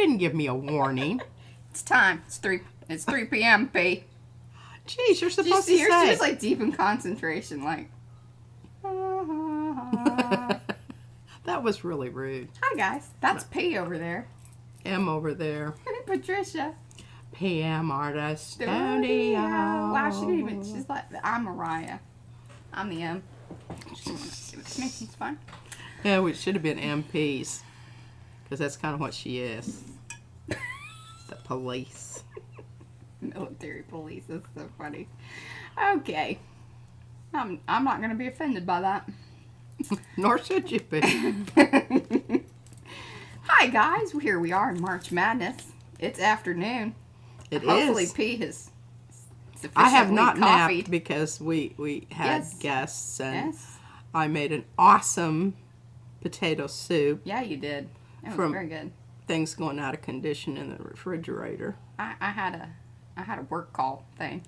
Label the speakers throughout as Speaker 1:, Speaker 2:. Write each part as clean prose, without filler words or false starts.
Speaker 1: didn't give me a warning.
Speaker 2: It's time. It's 3 p.m. P.
Speaker 1: Jeez, you're supposed to
Speaker 2: She
Speaker 1: say.
Speaker 2: was like deep in concentration, like.
Speaker 1: That was really rude.
Speaker 2: Hi guys, that's P over there.
Speaker 1: M over there.
Speaker 2: Patricia.
Speaker 1: PM artist. Studio.
Speaker 2: Wow, she didn't even. She's like, I'm Mariah. I'm the M. It's fine.
Speaker 1: Yeah, we should have been MPs. Because that's kind of what she is. The police.
Speaker 2: Military police. That's so funny. Okay. I'm not going to be offended by that.
Speaker 1: Nor should you be.
Speaker 2: Hi guys, here we are in March Madness. It's afternoon. Hopefully P has sufficiently
Speaker 1: I have not
Speaker 2: coffeed.
Speaker 1: napped because we had
Speaker 2: Yes.
Speaker 1: guests and
Speaker 2: Yes.
Speaker 1: I made an awesome potato soup.
Speaker 2: Yeah, you did. It was
Speaker 1: From-
Speaker 2: very good.
Speaker 1: Things going out of condition in the refrigerator.
Speaker 2: I had a work call thing.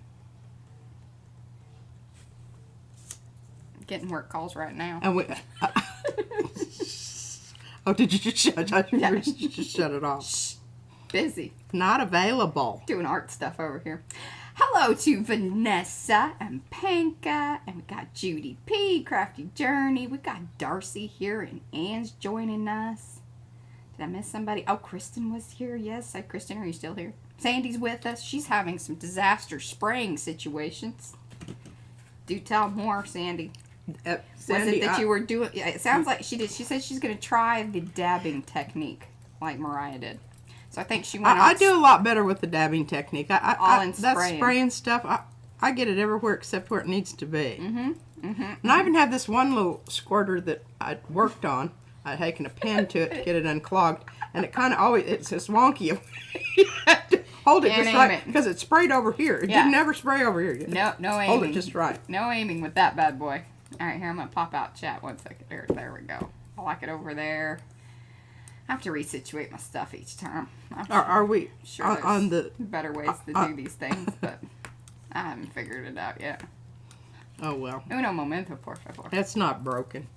Speaker 2: Getting work calls right now.
Speaker 1: And we. Oh, did you just shut?
Speaker 2: Yeah.
Speaker 1: You just shut it off.
Speaker 2: Shh. Busy.
Speaker 1: Not available.
Speaker 2: Doing art stuff over here. Hello to Vanessa and Panka, and we got Judy P, Crafty Journey. We got Darcy here, and Anne's joining us. Did I miss somebody? Oh, Kristen was here. Yes. Hi, Kristen. Are you still here? Sandy's with us. She's having some disaster spraying situations. Do tell more, Sandy.
Speaker 1: Sandy,
Speaker 2: Was it that you were doing? Yeah, it sounds like she did. She said she's going to try the dabbing technique, like Mariah did. So I think she went.
Speaker 1: I do a lot better with the dabbing technique.
Speaker 2: All in
Speaker 1: that
Speaker 2: spraying.
Speaker 1: spraying stuff. I get it everywhere except where it needs to be.
Speaker 2: Mm-hmm.
Speaker 1: And I even had this one little squirter that I worked on. I'd taken a pen to it to get it unclogged, and it kind of always—it's just wonky. You have to hold it
Speaker 2: Can't
Speaker 1: just
Speaker 2: aim
Speaker 1: right
Speaker 2: it.
Speaker 1: because it sprayed over here. It
Speaker 2: Yeah.
Speaker 1: didn't ever spray over here.
Speaker 2: No aiming.
Speaker 1: Hold it just right.
Speaker 2: No aiming with that bad boy. All right, here I'm gonna pop out chat 1 second. There we go. I like it over there. I have to resituate my stuff each time.
Speaker 1: Are we
Speaker 2: Sure,
Speaker 1: on
Speaker 2: there's
Speaker 1: the?
Speaker 2: better ways to do these things, but I haven't figured it out yet.
Speaker 1: Oh well,
Speaker 2: Uno momento, por favor.
Speaker 1: it's not broken.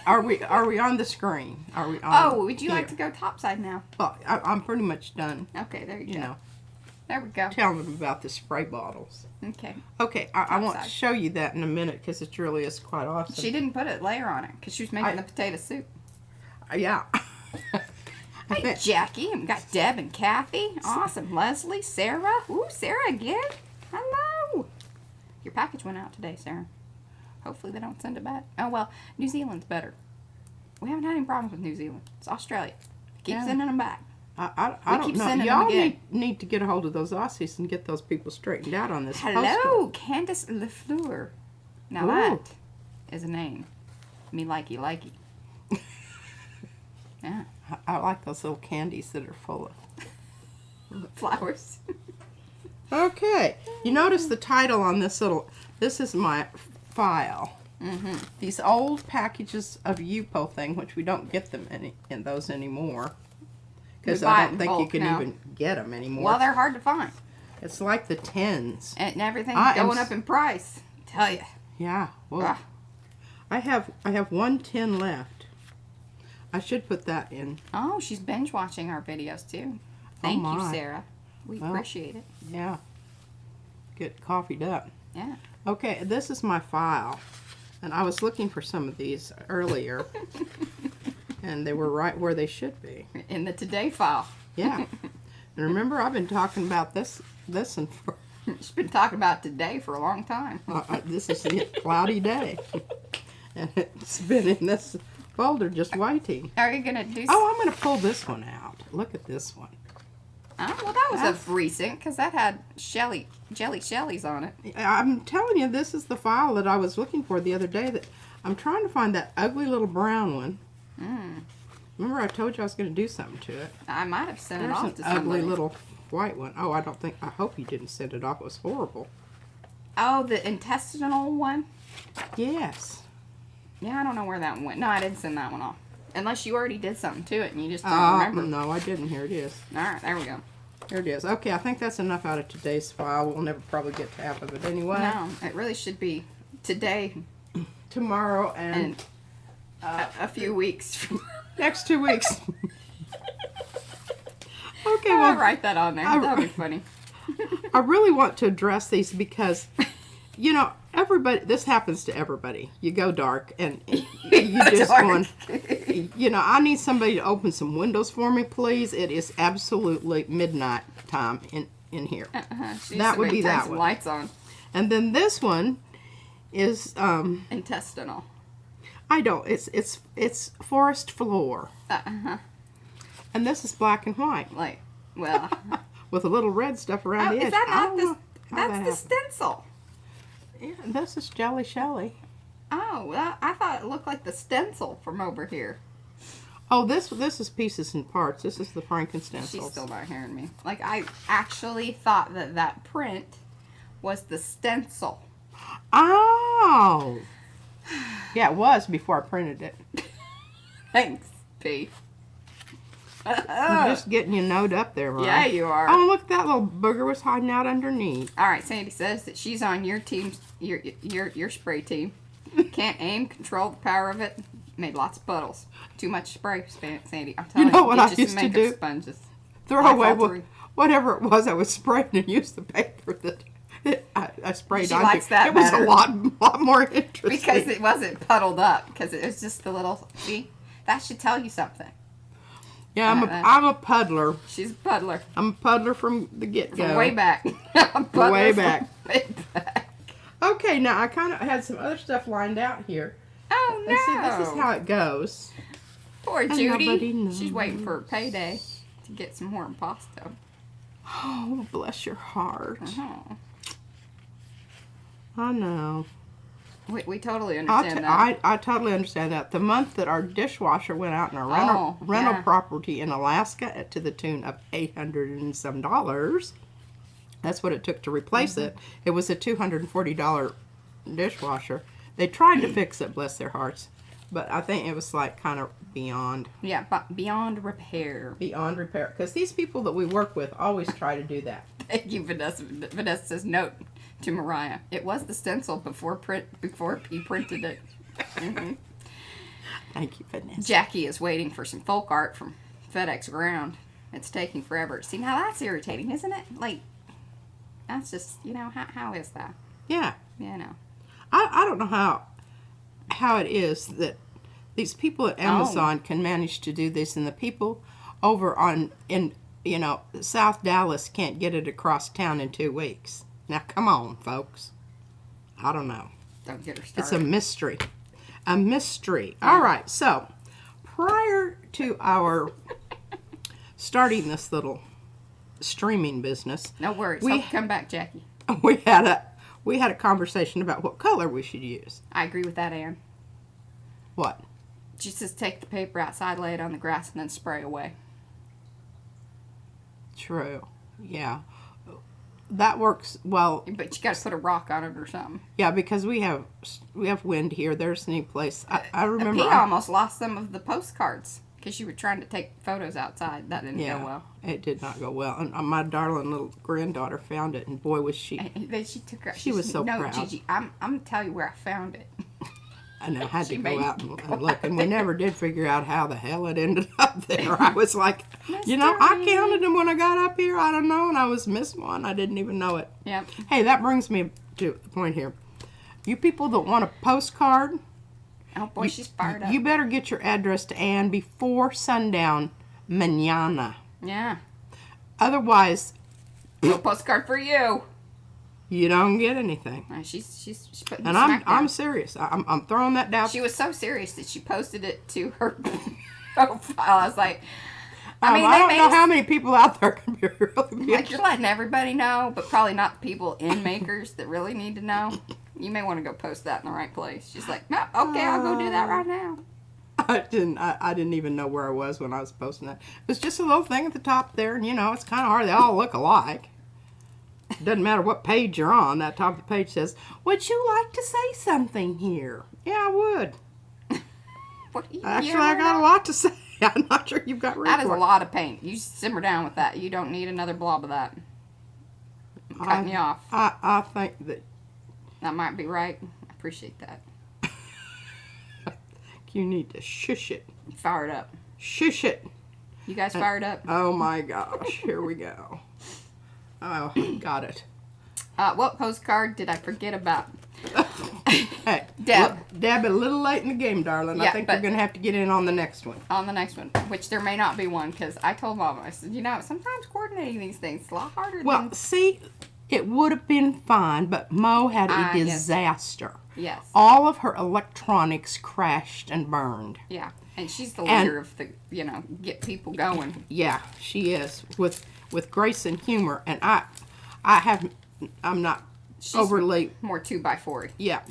Speaker 1: Are we on the screen? Are we on?
Speaker 2: Oh, would you like to
Speaker 1: here?
Speaker 2: go topside now?
Speaker 1: Well, I'm pretty much done.
Speaker 2: Okay, there you
Speaker 1: You
Speaker 2: go.
Speaker 1: know,
Speaker 2: There we go.
Speaker 1: telling them about the spray bottles.
Speaker 2: Okay.
Speaker 1: Okay, I want to
Speaker 2: Topside.
Speaker 1: show you that in a minute because it really is quite awesome.
Speaker 2: She didn't put a layer on it because she was making the potato soup.
Speaker 1: Yeah.
Speaker 2: Hey, Jackie. And we got Deb and Kathy. Awesome. Leslie, Sarah. Ooh, Sarah again. Hello. Your package went out today, Sarah. Hopefully they don't send it back. Oh, well, New Zealand's better. We haven't had any problems with New Zealand. It's Australia. Keep
Speaker 1: Yeah.
Speaker 2: sending them back.
Speaker 1: I
Speaker 2: We
Speaker 1: don't
Speaker 2: keep
Speaker 1: know.
Speaker 2: sending them
Speaker 1: Y'all
Speaker 2: again.
Speaker 1: need to get a hold of those Aussies and get those people straightened out on this postal.
Speaker 2: Hello, Candace LeFleur. Now
Speaker 1: Ooh.
Speaker 2: that is a name. Me likey. Yeah.
Speaker 1: I like those little candies that are full of.
Speaker 2: Flowers.
Speaker 1: Okay, you notice the title on this little. This is my file.
Speaker 2: Mm-hmm.
Speaker 1: These old packages of Yupo thing, which we don't get them in those anymore, because
Speaker 2: We buy
Speaker 1: I
Speaker 2: it
Speaker 1: don't
Speaker 2: in
Speaker 1: think you
Speaker 2: bulk
Speaker 1: can
Speaker 2: now.
Speaker 1: even get them anymore.
Speaker 2: Well, they're hard to find.
Speaker 1: It's like the tins.
Speaker 2: And everything's
Speaker 1: I am
Speaker 2: going up in price. Tell you.
Speaker 1: Yeah. Well,
Speaker 2: Ah.
Speaker 1: I have 1 tin left. I should put that in.
Speaker 2: Oh, she's binge watching our videos too. Thank you,
Speaker 1: my.
Speaker 2: Sarah. We
Speaker 1: Well.
Speaker 2: appreciate it.
Speaker 1: Yeah. Get coffeeed up.
Speaker 2: Yeah.
Speaker 1: Okay, this is my file. And I was looking for some of these earlier. And they were right where they should be.
Speaker 2: In the today file.
Speaker 1: Yeah. And remember, I've been talking about this and for,
Speaker 2: She's been talking about today for a long time.
Speaker 1: this is a cloudy day. And it's been in this folder just waiting.
Speaker 2: Are you gonna do?
Speaker 1: Oh, I'm going to pull this one out. Look at this one.
Speaker 2: Oh, well, that was
Speaker 1: That's-
Speaker 2: a recent because that had jelly Shellys on it.
Speaker 1: I'm telling you, this is the file that I was looking for the other day. That I'm trying to find that ugly little brown one.
Speaker 2: Mm.
Speaker 1: Remember I told you I was going to do something to it.
Speaker 2: I might have sent it
Speaker 1: There's
Speaker 2: off
Speaker 1: an
Speaker 2: to
Speaker 1: ugly
Speaker 2: somebody.
Speaker 1: little white one. Oh, I hope you didn't send it off. It was horrible.
Speaker 2: Oh, the intestinal one.
Speaker 1: Yes.
Speaker 2: Yeah, I don't know where that one went. No, I didn't send that one off. Unless you already did something to it and you just don't remember.
Speaker 1: No, I didn't. Here it is.
Speaker 2: All right, there we go.
Speaker 1: Here it is. Okay, I think that's enough out of today's file. We'll never probably get to half of it anyway.
Speaker 2: No, it really should be today
Speaker 1: Tomorrow and
Speaker 2: and a few weeks.
Speaker 1: next 2 weeks. Okay,
Speaker 2: I'll
Speaker 1: well,
Speaker 2: write that on there. That'll be funny.
Speaker 1: I really want to address these because, you know, everybody, this happens to everybody. You go dark and you just going, you know, I need somebody to open some windows for me, please. It is absolutely midnight time in here. That would be that
Speaker 2: some
Speaker 1: one.
Speaker 2: Lights on.
Speaker 1: And then this one is
Speaker 2: Intestinal.
Speaker 1: I don't. It's forest floor. And this is black and white
Speaker 2: Like, well.
Speaker 1: with a little red stuff around the edge.
Speaker 2: Is that
Speaker 1: I
Speaker 2: not
Speaker 1: don't
Speaker 2: the?
Speaker 1: know how
Speaker 2: That's
Speaker 1: that
Speaker 2: the
Speaker 1: happened.
Speaker 2: stencil.
Speaker 1: Yeah, this is Jelly Shelly.
Speaker 2: Oh, well, I thought it looked like the stencil from over here.
Speaker 1: Oh, this is pieces and parts. This is the Frankenstencils.
Speaker 2: She's still not hearing me. Like, I actually thought that print was the stencil.
Speaker 1: Oh. Yeah, it was before I printed it.
Speaker 2: Thanks, P.
Speaker 1: I'm just getting you knowed up there, right?
Speaker 2: Yeah, you are.
Speaker 1: Oh, look, that little booger was hiding out underneath.
Speaker 2: All right, Sandy says that she's on your team, your spray team. Can't aim, control the power of it. Made lots of puddles. Too much spray, Sandy. I'm telling you.
Speaker 1: know what
Speaker 2: get
Speaker 1: I
Speaker 2: you
Speaker 1: used
Speaker 2: some
Speaker 1: to
Speaker 2: makeup
Speaker 1: do?
Speaker 2: Sponges.
Speaker 1: Throw
Speaker 2: Life
Speaker 1: away
Speaker 2: altering.
Speaker 1: whatever it was I was spraying and use the paper that I sprayed
Speaker 2: She
Speaker 1: onto.
Speaker 2: likes that
Speaker 1: it was
Speaker 2: better.
Speaker 1: a lot more interesting.
Speaker 2: Because it wasn't puddled up. Because it was just the little. See, that should tell you something.
Speaker 1: Yeah, I'm a puddler.
Speaker 2: She's a puddler.
Speaker 1: I'm a puddler from the get-go.
Speaker 2: From way back. A puddler
Speaker 1: Way
Speaker 2: from
Speaker 1: back.
Speaker 2: way back.
Speaker 1: Okay, now I kind of had some other stuff lined out here.
Speaker 2: Oh, no.
Speaker 1: And see, this is how it goes.
Speaker 2: Poor
Speaker 1: And nobody
Speaker 2: Judy.
Speaker 1: knows.
Speaker 2: She's waiting for her payday to get some more impasto.
Speaker 1: Oh, bless your heart.
Speaker 2: Uh-huh.
Speaker 1: I know.
Speaker 2: We totally understand that.
Speaker 1: I totally understand that. The month that our dishwasher went out in a rental
Speaker 2: yeah.
Speaker 1: property in Alaska to the tune of $800 and some dollars, that's what it took to replace it. It was a $240 dishwasher. They tried to fix it, bless their hearts, but I think it was like kind of beyond
Speaker 2: Yeah, but beyond repair.
Speaker 1: beyond repair. Because these people that we work with always try to do that.
Speaker 2: Thank you, Vanessa. Vanessa says note to Mariah. It was the stencil before he printed it.
Speaker 1: Thank you, Vanessa.
Speaker 2: Jackie is waiting for some folk art from FedEx Ground. It's taking forever. See, now that's irritating, isn't it? Like, that's just, you know, how is that?
Speaker 1: Yeah.
Speaker 2: You know.
Speaker 1: I don't know how it is that these people at Amazon can manage to do this, and the people over in South Dallas can't get it across town in 2 weeks. Now, come on, folks. I don't know.
Speaker 2: Don't get her started.
Speaker 1: It's a mystery. A mystery. All right, so prior to our starting this little streaming business,
Speaker 2: No worries.
Speaker 1: we-
Speaker 2: Hope you come back, Jackie.
Speaker 1: we had a conversation about what color we should use.
Speaker 2: I agree with that, Ann.
Speaker 1: What?
Speaker 2: She says take the paper outside, lay it on the grass, and then spray away.
Speaker 1: True. Yeah. That works well.
Speaker 2: But you got to put a rock on it or something.
Speaker 1: Yeah, because we have wind here. There's any place. I remember.
Speaker 2: P almost lost some of the postcards because you were trying to take photos outside. That didn't go well.
Speaker 1: It did not go well. And my darling little granddaughter found it, and boy was she.
Speaker 2: And then she took her.
Speaker 1: She was so
Speaker 2: no,
Speaker 1: proud.
Speaker 2: Gigi, I'm gonna tell you where I found it.
Speaker 1: And I had to
Speaker 2: She
Speaker 1: go
Speaker 2: made
Speaker 1: out
Speaker 2: me
Speaker 1: and look, and we never did figure out how the hell it ended up there. I was like, I counted them when I got up here. I don't know, and I was missing one. I didn't even know it.
Speaker 2: Yep.
Speaker 1: Hey, that brings me to the point here. You people that want a postcard,
Speaker 2: Oh boy, she's fired up.
Speaker 1: you better get your address to Ann before sundown, mañana.
Speaker 2: Yeah.
Speaker 1: Otherwise,
Speaker 2: No postcard for you.
Speaker 1: you don't get anything.
Speaker 2: She's putting
Speaker 1: And
Speaker 2: the smack down.
Speaker 1: I'm serious. I'm throwing that down.
Speaker 2: She was so serious that she posted it to her profile. I was like, I mean,
Speaker 1: I
Speaker 2: they
Speaker 1: don't
Speaker 2: made
Speaker 1: know
Speaker 2: us-
Speaker 1: how many people out there can be really
Speaker 2: like
Speaker 1: good.
Speaker 2: you're letting everybody know, but probably not the people in makers that really need to know. You may want to go post that in the right place. She's like, no, okay, I'll go do that right now.
Speaker 1: I didn't even know where I was when I was posting that. It was just a little thing at the top there, and it's kind of hard. They all look alike. It doesn't matter what page you're on. That top of the page says, "Would you like to say something here?" Yeah, I would.
Speaker 2: What do you
Speaker 1: Actually, I got a lot to say. I'm not sure you've got room
Speaker 2: That is
Speaker 1: for
Speaker 2: a
Speaker 1: it.
Speaker 2: lot of paint. You simmer down with that. You don't need another blob of that. I'm cutting you off.
Speaker 1: I think that
Speaker 2: That might be right. I appreciate that.
Speaker 1: you need to shush it.
Speaker 2: Fired up.
Speaker 1: Shush it.
Speaker 2: You guys fired up?
Speaker 1: Oh my gosh, here we go. Oh, got it.
Speaker 2: What postcard did I forget about?
Speaker 1: Hey,
Speaker 2: Deb.
Speaker 1: Deb, a little late in the game, darling.
Speaker 2: Yeah,
Speaker 1: I think we're going to have to get in on the next one.
Speaker 2: On the next one, which there may not be one, because I told Mama, I said, you know, sometimes coordinating these things is a lot harder
Speaker 1: Well,
Speaker 2: than...
Speaker 1: see, it would have been fine, but Mo had a
Speaker 2: Yes.
Speaker 1: disaster.
Speaker 2: Yes.
Speaker 1: All of her electronics crashed and burned.
Speaker 2: Yeah, and she's the leader of the, you know, get people going.
Speaker 1: Yeah, she is, with grace and humor. And I'm not
Speaker 2: She's
Speaker 1: overly...
Speaker 2: more 2x4.
Speaker 1: Yeah.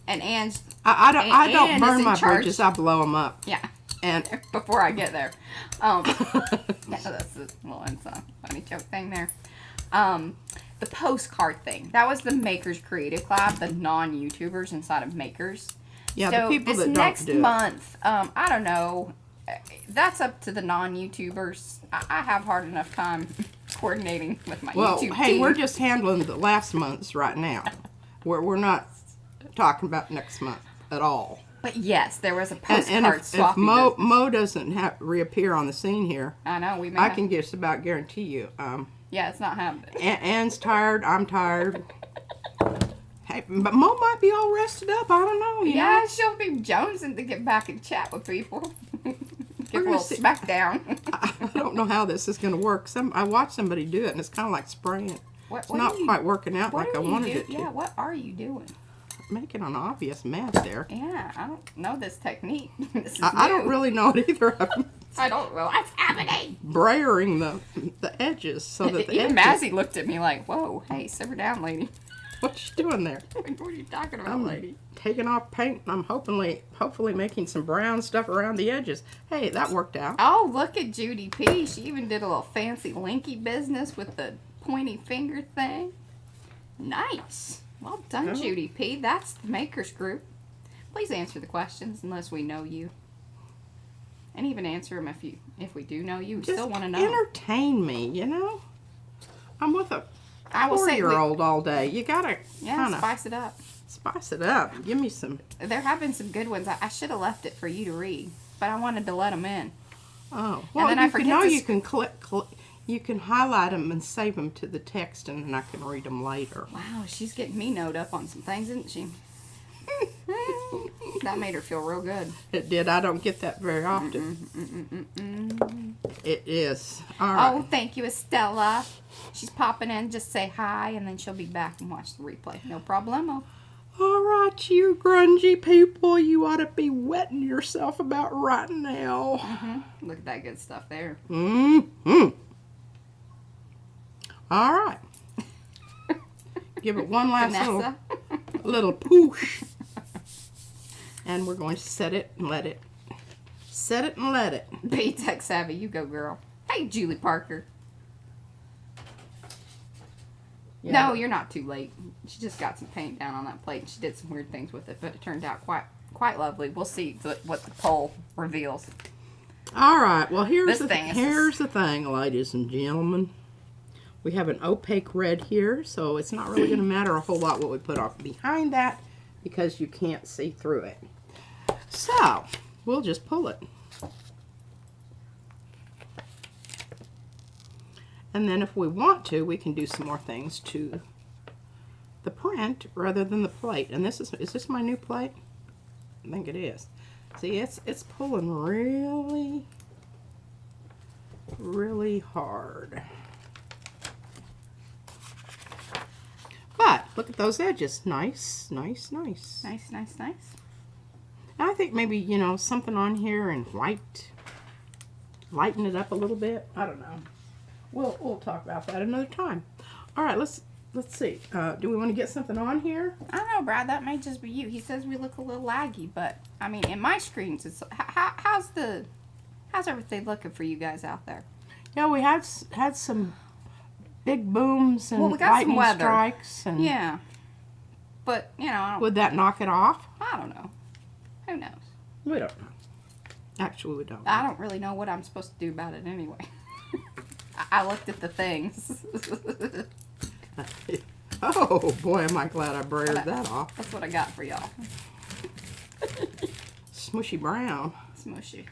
Speaker 2: And Anne's...
Speaker 1: I don't
Speaker 2: Anne is
Speaker 1: burn
Speaker 2: in
Speaker 1: my
Speaker 2: charge.
Speaker 1: bridges, I blow them up.
Speaker 2: Yeah.
Speaker 1: And
Speaker 2: Before I get there. Yeah, that's a little funny joke thing there. The postcard thing. That was the Makers Creative Club, the non-YouTubers inside of Makers.
Speaker 1: yeah,
Speaker 2: So
Speaker 1: the people
Speaker 2: this
Speaker 1: that
Speaker 2: next
Speaker 1: don't do
Speaker 2: month, I don't know. That's up to the non-YouTubers. I have hard enough time coordinating with my
Speaker 1: Well,
Speaker 2: YouTube
Speaker 1: hey,
Speaker 2: team.
Speaker 1: we're just handling the last month's right now. We're not talking about next month at all.
Speaker 2: But yes, there was a
Speaker 1: And
Speaker 2: postcard
Speaker 1: if
Speaker 2: swapping
Speaker 1: Mo,
Speaker 2: business.
Speaker 1: Mo doesn't reappear on the scene here,
Speaker 2: I know, we may
Speaker 1: I
Speaker 2: have-
Speaker 1: can just about guarantee you.
Speaker 2: Yeah, it's not happening.
Speaker 1: Anne's tired. I'm tired. Hey, but Mo might be all rested up. I don't know. You
Speaker 2: Yeah,
Speaker 1: know?
Speaker 2: she'll be jonesing to get back and chat with people. Give a
Speaker 1: gonna
Speaker 2: little
Speaker 1: see-
Speaker 2: smack down.
Speaker 1: I don't know how this is going to work. I watched somebody do it, and it's kind of like spraying.
Speaker 2: What
Speaker 1: It's not
Speaker 2: are you-
Speaker 1: quite working out
Speaker 2: what
Speaker 1: like I
Speaker 2: are you
Speaker 1: wanted
Speaker 2: do-
Speaker 1: it to.
Speaker 2: Yeah, what are you doing?
Speaker 1: Making an obvious mess there.
Speaker 2: Yeah, I don't know this technique. This is
Speaker 1: I don't
Speaker 2: new.
Speaker 1: really know it either. I'm
Speaker 2: I don't know what's happening.
Speaker 1: brayering the edges so that the
Speaker 2: Even
Speaker 1: edges...
Speaker 2: Mazzy looked at me like, whoa, hey, simmer down, lady.
Speaker 1: What you doing there?
Speaker 2: What are you talking about,
Speaker 1: I'm
Speaker 2: lady?
Speaker 1: taking off paint, and I'm hopefully making some brown stuff around the edges. Hey, that worked out.
Speaker 2: Oh, look at Judy P. She even did a little fancy linky business with the pointy finger thing. Nice. Well done,
Speaker 1: Oh.
Speaker 2: Judy P. That's the Makers Group. Please answer the questions unless we know you. And even answer them if we do know you. We
Speaker 1: Just
Speaker 2: still want to know.
Speaker 1: entertain me, you know? I'm with a
Speaker 2: I will say,
Speaker 1: 4-year-old all day. You gotta
Speaker 2: yeah,
Speaker 1: kind of
Speaker 2: spice it up.
Speaker 1: spice it up. Give me some...
Speaker 2: There have been some good ones. I should have left it for you to read, but I wanted to let them in.
Speaker 1: Oh, well,
Speaker 2: then I
Speaker 1: you
Speaker 2: forget
Speaker 1: can know
Speaker 2: to
Speaker 1: you can you can highlight them and save them to the text, and then I can read them later.
Speaker 2: Wow, she's getting me note up on some things, isn't she? That made her feel real good.
Speaker 1: It did. I don't get that very often. It is. All right.
Speaker 2: Oh, thank you, Estella. She's popping in. Just say hi, and then she'll be back and watch the replay. No problemo.
Speaker 1: All right, you grungy people. You ought to be wetting yourself about right now.
Speaker 2: Look at that good stuff there.
Speaker 1: Mm-hmm. All right. Give it one last
Speaker 2: Vanessa.
Speaker 1: little poosh. And we're going to set it and let it. Set it and let it.
Speaker 2: Be tech savvy. You go, girl. Hey, Julie Parker.
Speaker 1: Yeah.
Speaker 2: No, you're not too late. She just got some paint down on that plate. And she did some weird things with it, but it turned out quite lovely. We'll see what the poll reveals.
Speaker 1: All right. Well, here's
Speaker 2: This thing is-
Speaker 1: here's the thing, ladies and gentlemen. We have an opaque red here, so it's not really going to matter a whole lot what we put off behind that because you can't see through it. So, we'll just pull it. And then if we want to, we can do some more things to the print rather than the plate. And is this my new plate? I think it is. See, it's pulling really, really hard. But look at those edges. Nice, nice, nice.
Speaker 2: Nice, nice, nice.
Speaker 1: I think maybe, you know, something on here in white. Lighten it up a little bit. I don't know. We'll talk about that another time. All right, let's see. Do we want to get something on here?
Speaker 2: I don't know, Brad. That may just be you. He says we look a little laggy, but I mean, in my screens, it's how's everything looking for you guys out there?
Speaker 1: Yeah, we had some big booms and
Speaker 2: Well, we got some
Speaker 1: lightning
Speaker 2: weather.
Speaker 1: strikes. And
Speaker 2: Yeah, but you know,
Speaker 1: would that knock it off?
Speaker 2: I don't know. Who knows?
Speaker 1: We don't know. Actually, we don't.
Speaker 2: I don't really know what I'm supposed to do about it anyway. I looked at the things.
Speaker 1: Oh boy, am I glad I brared that off.
Speaker 2: That's what I got for y'all.
Speaker 1: Smushy brown.
Speaker 2: Smushy.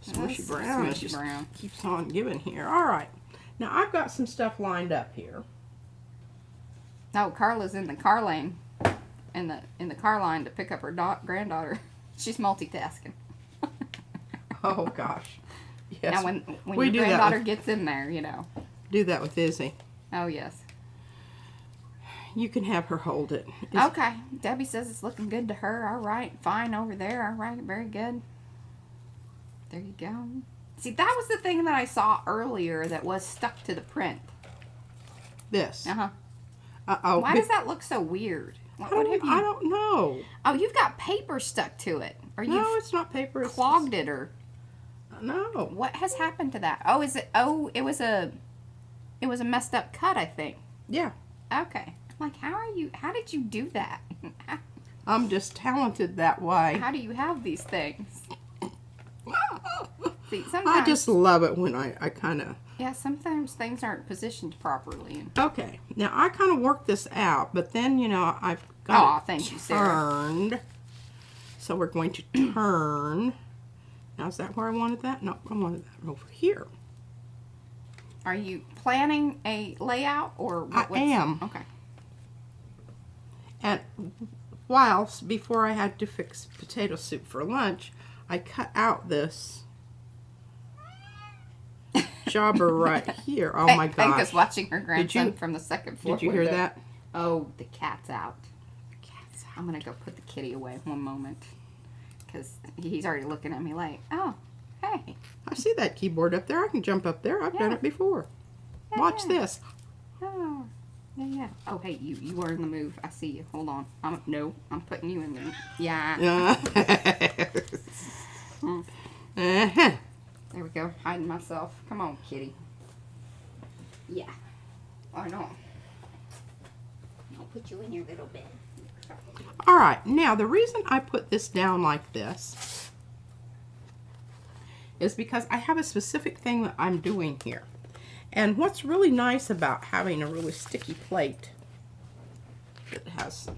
Speaker 1: Smushy brown. It
Speaker 2: Smushy
Speaker 1: just
Speaker 2: brown.
Speaker 1: keeps on giving here. All right. Now, I've got some stuff lined up here.
Speaker 2: No, Carla's in the car lane, in the car line to pick up her granddaughter. She's multitasking.
Speaker 1: Oh, gosh. Yes.
Speaker 2: Now, when
Speaker 1: we
Speaker 2: your
Speaker 1: do
Speaker 2: granddaughter
Speaker 1: that
Speaker 2: gets in there, you know.
Speaker 1: do that with Izzy.
Speaker 2: Oh, yes.
Speaker 1: You can have her hold it.
Speaker 2: Okay. Debbie says it's looking good to her. All right. Fine over there. All right. Very good. There you go. See, that was the thing that I saw earlier that was stuck to the print.
Speaker 1: This.
Speaker 2: Uh-huh.
Speaker 1: Uh-oh.
Speaker 2: Why does that look so weird? What have you...
Speaker 1: I don't know.
Speaker 2: Oh, you've got paper stuck to it. Or
Speaker 1: No,
Speaker 2: you've
Speaker 1: it's not paper. It's
Speaker 2: clogged it, or...
Speaker 1: No.
Speaker 2: What has happened to that? Oh, is it... Oh, it was a messed up cut, I think.
Speaker 1: Yeah.
Speaker 2: Okay. I'm like, how did you do that?
Speaker 1: I'm just talented that way.
Speaker 2: How do you have these things? See, sometimes...
Speaker 1: I just love it when I kind of...
Speaker 2: Yeah, sometimes things aren't positioned properly.
Speaker 1: Okay. Now, I kind of worked this out, but then, you know, I've got it
Speaker 2: Thank you, Sarah.
Speaker 1: turned. So we're going to turn. Now, is that where I wanted that? No, I wanted that over here.
Speaker 2: Are you planning a layout, or
Speaker 1: I am.
Speaker 2: Okay.
Speaker 1: And before I had to fix potato soup for lunch, I cut out this jobber right here. Oh my gosh.
Speaker 2: Panka's watching her grandson from the second floor.
Speaker 1: Did you hear
Speaker 2: window.
Speaker 1: that?
Speaker 2: Oh, the cat's out. The cat's out. I'm going to go put the kitty away one moment. Because he's already looking at me like, oh, hey.
Speaker 1: I see that keyboard up there. I can jump up there. I've done it before.
Speaker 2: Yeah.
Speaker 1: Watch this.
Speaker 2: Oh, yeah. Oh, hey, you are in the move. I see you. Hold on. I'm putting you in there. Yeah.
Speaker 1: Uh-huh.
Speaker 2: There we go. Hiding myself. Come on, kitty. Yeah. Oh, no. I'll put you in your little bed.
Speaker 1: All right. Now, the reason I put this down like this is because I have a specific thing that I'm doing here. And what's really nice about having a really sticky plate that has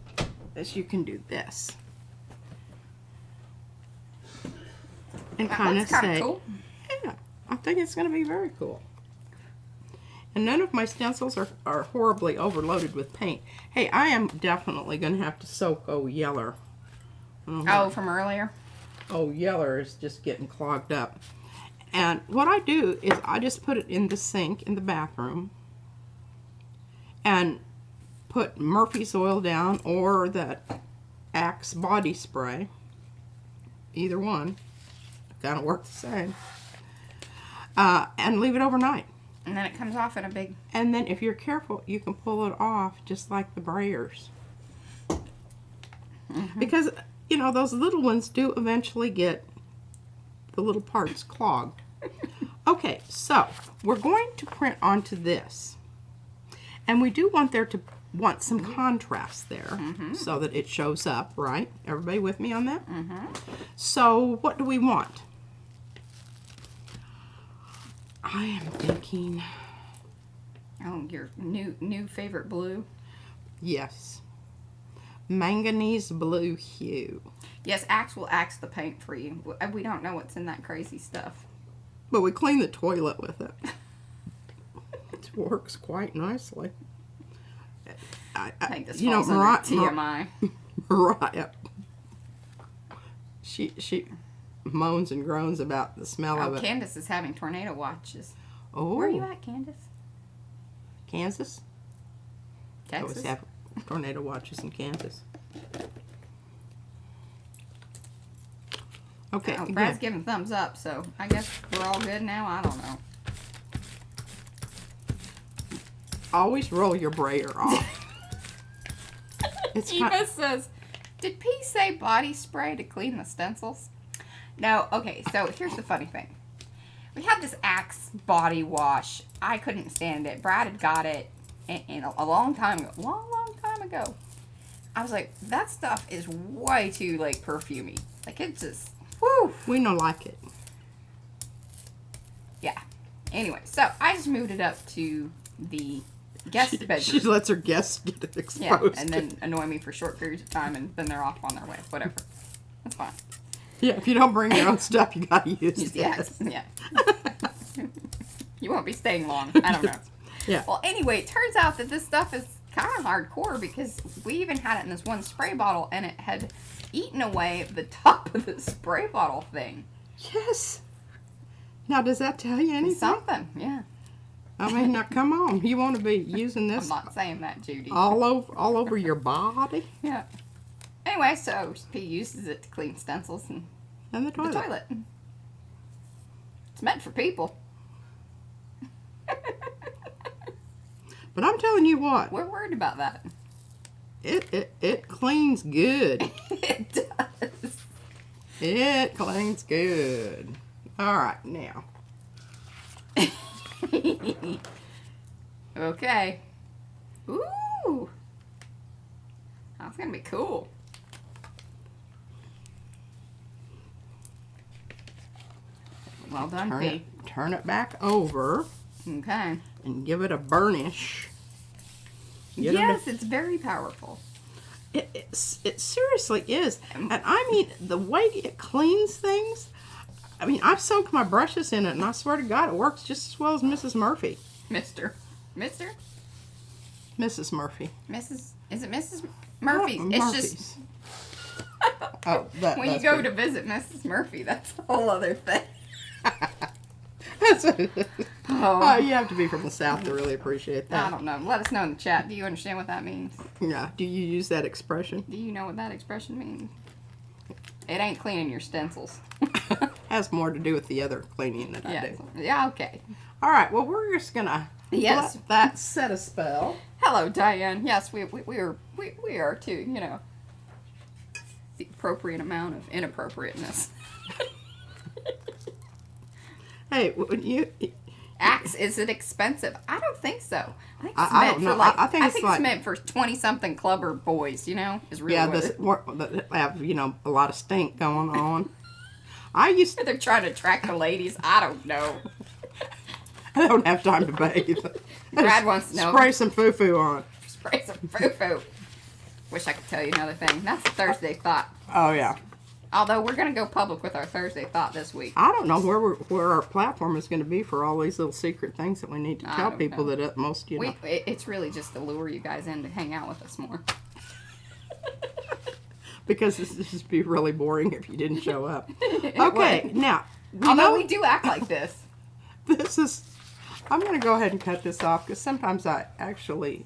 Speaker 1: is you can do this. And kind of say,
Speaker 2: cool.
Speaker 1: yeah, I think it's going to be very cool. And none of my stencils are horribly overloaded with paint. Hey, I am definitely going to have to soak Yeller.
Speaker 2: Oh, from earlier?
Speaker 1: Yeller is just getting clogged up. And what I do is I just put it in the sink in the bathroom and put Murphy's oil down or that Axe body spray. Either one. Kind of work the same. And leave it overnight.
Speaker 2: And then it comes off in a big...
Speaker 1: And then if you're careful, you can pull it off just like the brayers. Mm-hmm. Because, you know, those little ones do eventually get the little parts clogged. Okay, so we're going to print onto this. And we do want some contrast there so that it shows up, right? Everybody with me on that? Mm-hmm. So what do we want? I am thinking...
Speaker 2: Oh, your new favorite blue?
Speaker 1: Yes. Manganese blue hue.
Speaker 2: Yes, Axe will axe the paint for you. We don't know what's in that crazy stuff.
Speaker 1: But we clean the toilet with it. It works quite nicely.
Speaker 2: I think this falls under TMI.
Speaker 1: Mariah. She moans and groans about the smell of it.
Speaker 2: Candace is having tornado watches.
Speaker 1: Oh.
Speaker 2: Where are you at, Candace?
Speaker 1: Kansas?
Speaker 2: Texas?
Speaker 1: I always have tornado watches in Kansas. Okay.
Speaker 2: Oh, Brad's giving thumbs up, so I guess we're all good now. I don't know.
Speaker 1: Always roll your brayer off.
Speaker 2: Eva says, did P say body spray to clean the stencils? No. Okay, so here's the funny thing. We had this Axe body wash. I couldn't stand it. Brad had got it in a long time ago. Long time ago. I was like, that stuff is way too, like, perfumey. Like, it's just, whew.
Speaker 1: We don't like it.
Speaker 2: Yeah. Anyway, so I just moved it up to the guest bedroom.
Speaker 1: She lets her guests get it exposed.
Speaker 2: Yeah, and then annoy me for short periods of time, and then they're off on their way. Whatever. That's fine.
Speaker 1: Yeah, if you don't bring your own stuff, you gotta use
Speaker 2: Yes,
Speaker 1: this.
Speaker 2: yeah. You won't be staying long. I don't know.
Speaker 1: Yeah.
Speaker 2: Well, anyway, it turns out that this stuff is kind of hardcore because we even had it in this one spray bottle and it had eaten away the top of the spray bottle thing.
Speaker 1: Yes. Now, does that tell you anything?
Speaker 2: Something, yeah.
Speaker 1: I mean, now come on. You want to be using
Speaker 2: I'm
Speaker 1: this
Speaker 2: not saying that, Judy.
Speaker 1: all over your body
Speaker 2: Yeah. Anyway, so he uses it to clean stencils and
Speaker 1: and the
Speaker 2: the
Speaker 1: toilet.
Speaker 2: toilet. It's meant for people.
Speaker 1: But I'm telling you what,
Speaker 2: We're worried about that.
Speaker 1: it cleans good.
Speaker 2: It does.
Speaker 1: It cleans good. All right, now.
Speaker 2: Okay. Ooh. That's gonna be cool. Well done, P.
Speaker 1: Turn it back over
Speaker 2: Okay.
Speaker 1: and give it a burnish. Get 'em
Speaker 2: Yes, it's very powerful.
Speaker 1: It seriously is. And I mean, the way it cleans things, I mean, I've soaked my brushes in it, and I swear to God, it works just as well as Mrs. Murphy.
Speaker 2: Mr.
Speaker 1: Mrs. Murphy.
Speaker 2: Mrs. Is it Mrs. Murphy's?
Speaker 1: Oh,
Speaker 2: It's
Speaker 1: Murphy's.
Speaker 2: just
Speaker 1: Oh,
Speaker 2: when you go to visit Mrs. Murphy, that's a whole other thing.
Speaker 1: Oh, you have to be from the South to really appreciate
Speaker 2: I
Speaker 1: that.
Speaker 2: don't know. Let us know in the chat. Do you understand what that means?
Speaker 1: Yeah. Do you use that expression?
Speaker 2: Do you know what that expression means? It ain't cleaning your stencils.
Speaker 1: Has more to do with the other cleaning that I
Speaker 2: Yeah.
Speaker 1: do.
Speaker 2: Yeah, okay.
Speaker 1: All right. Well, we're just gonna
Speaker 2: Yes.
Speaker 1: let that set a spell.
Speaker 2: Hello, Diane. Yes, we are too, you know. The appropriate amount of inappropriateness.
Speaker 1: Hey, when you
Speaker 2: Axe, is it expensive? I don't think so. I think it's
Speaker 1: I
Speaker 2: meant
Speaker 1: don't
Speaker 2: for
Speaker 1: know.
Speaker 2: like
Speaker 1: I think it's
Speaker 2: it's
Speaker 1: like-
Speaker 2: meant for 20-something clubber boys, you know? Is really
Speaker 1: yeah,
Speaker 2: what
Speaker 1: that have a lot of stink going on. I used to.
Speaker 2: they're trying to attract the ladies. I don't know.
Speaker 1: I don't have time to bathe.
Speaker 2: Brad wants to know.
Speaker 1: Spray some foo-foo on.
Speaker 2: Spray some foo-foo. Wish I could tell you another thing. That's a Thursday thought.
Speaker 1: Oh yeah.
Speaker 2: Although we're going to go public with our Thursday thought this week.
Speaker 1: I don't know where our platform is going to be for all these little secret things that we need to
Speaker 2: I
Speaker 1: tell
Speaker 2: don't
Speaker 1: people
Speaker 2: know.
Speaker 1: that most
Speaker 2: It's really just to lure you guys in to hang out with us more.
Speaker 1: because this would just be really boring if you didn't show up.
Speaker 2: It
Speaker 1: Okay,
Speaker 2: would.
Speaker 1: now
Speaker 2: Although we do act like this.
Speaker 1: this is. I'm going to go ahead and cut this off because sometimes I actually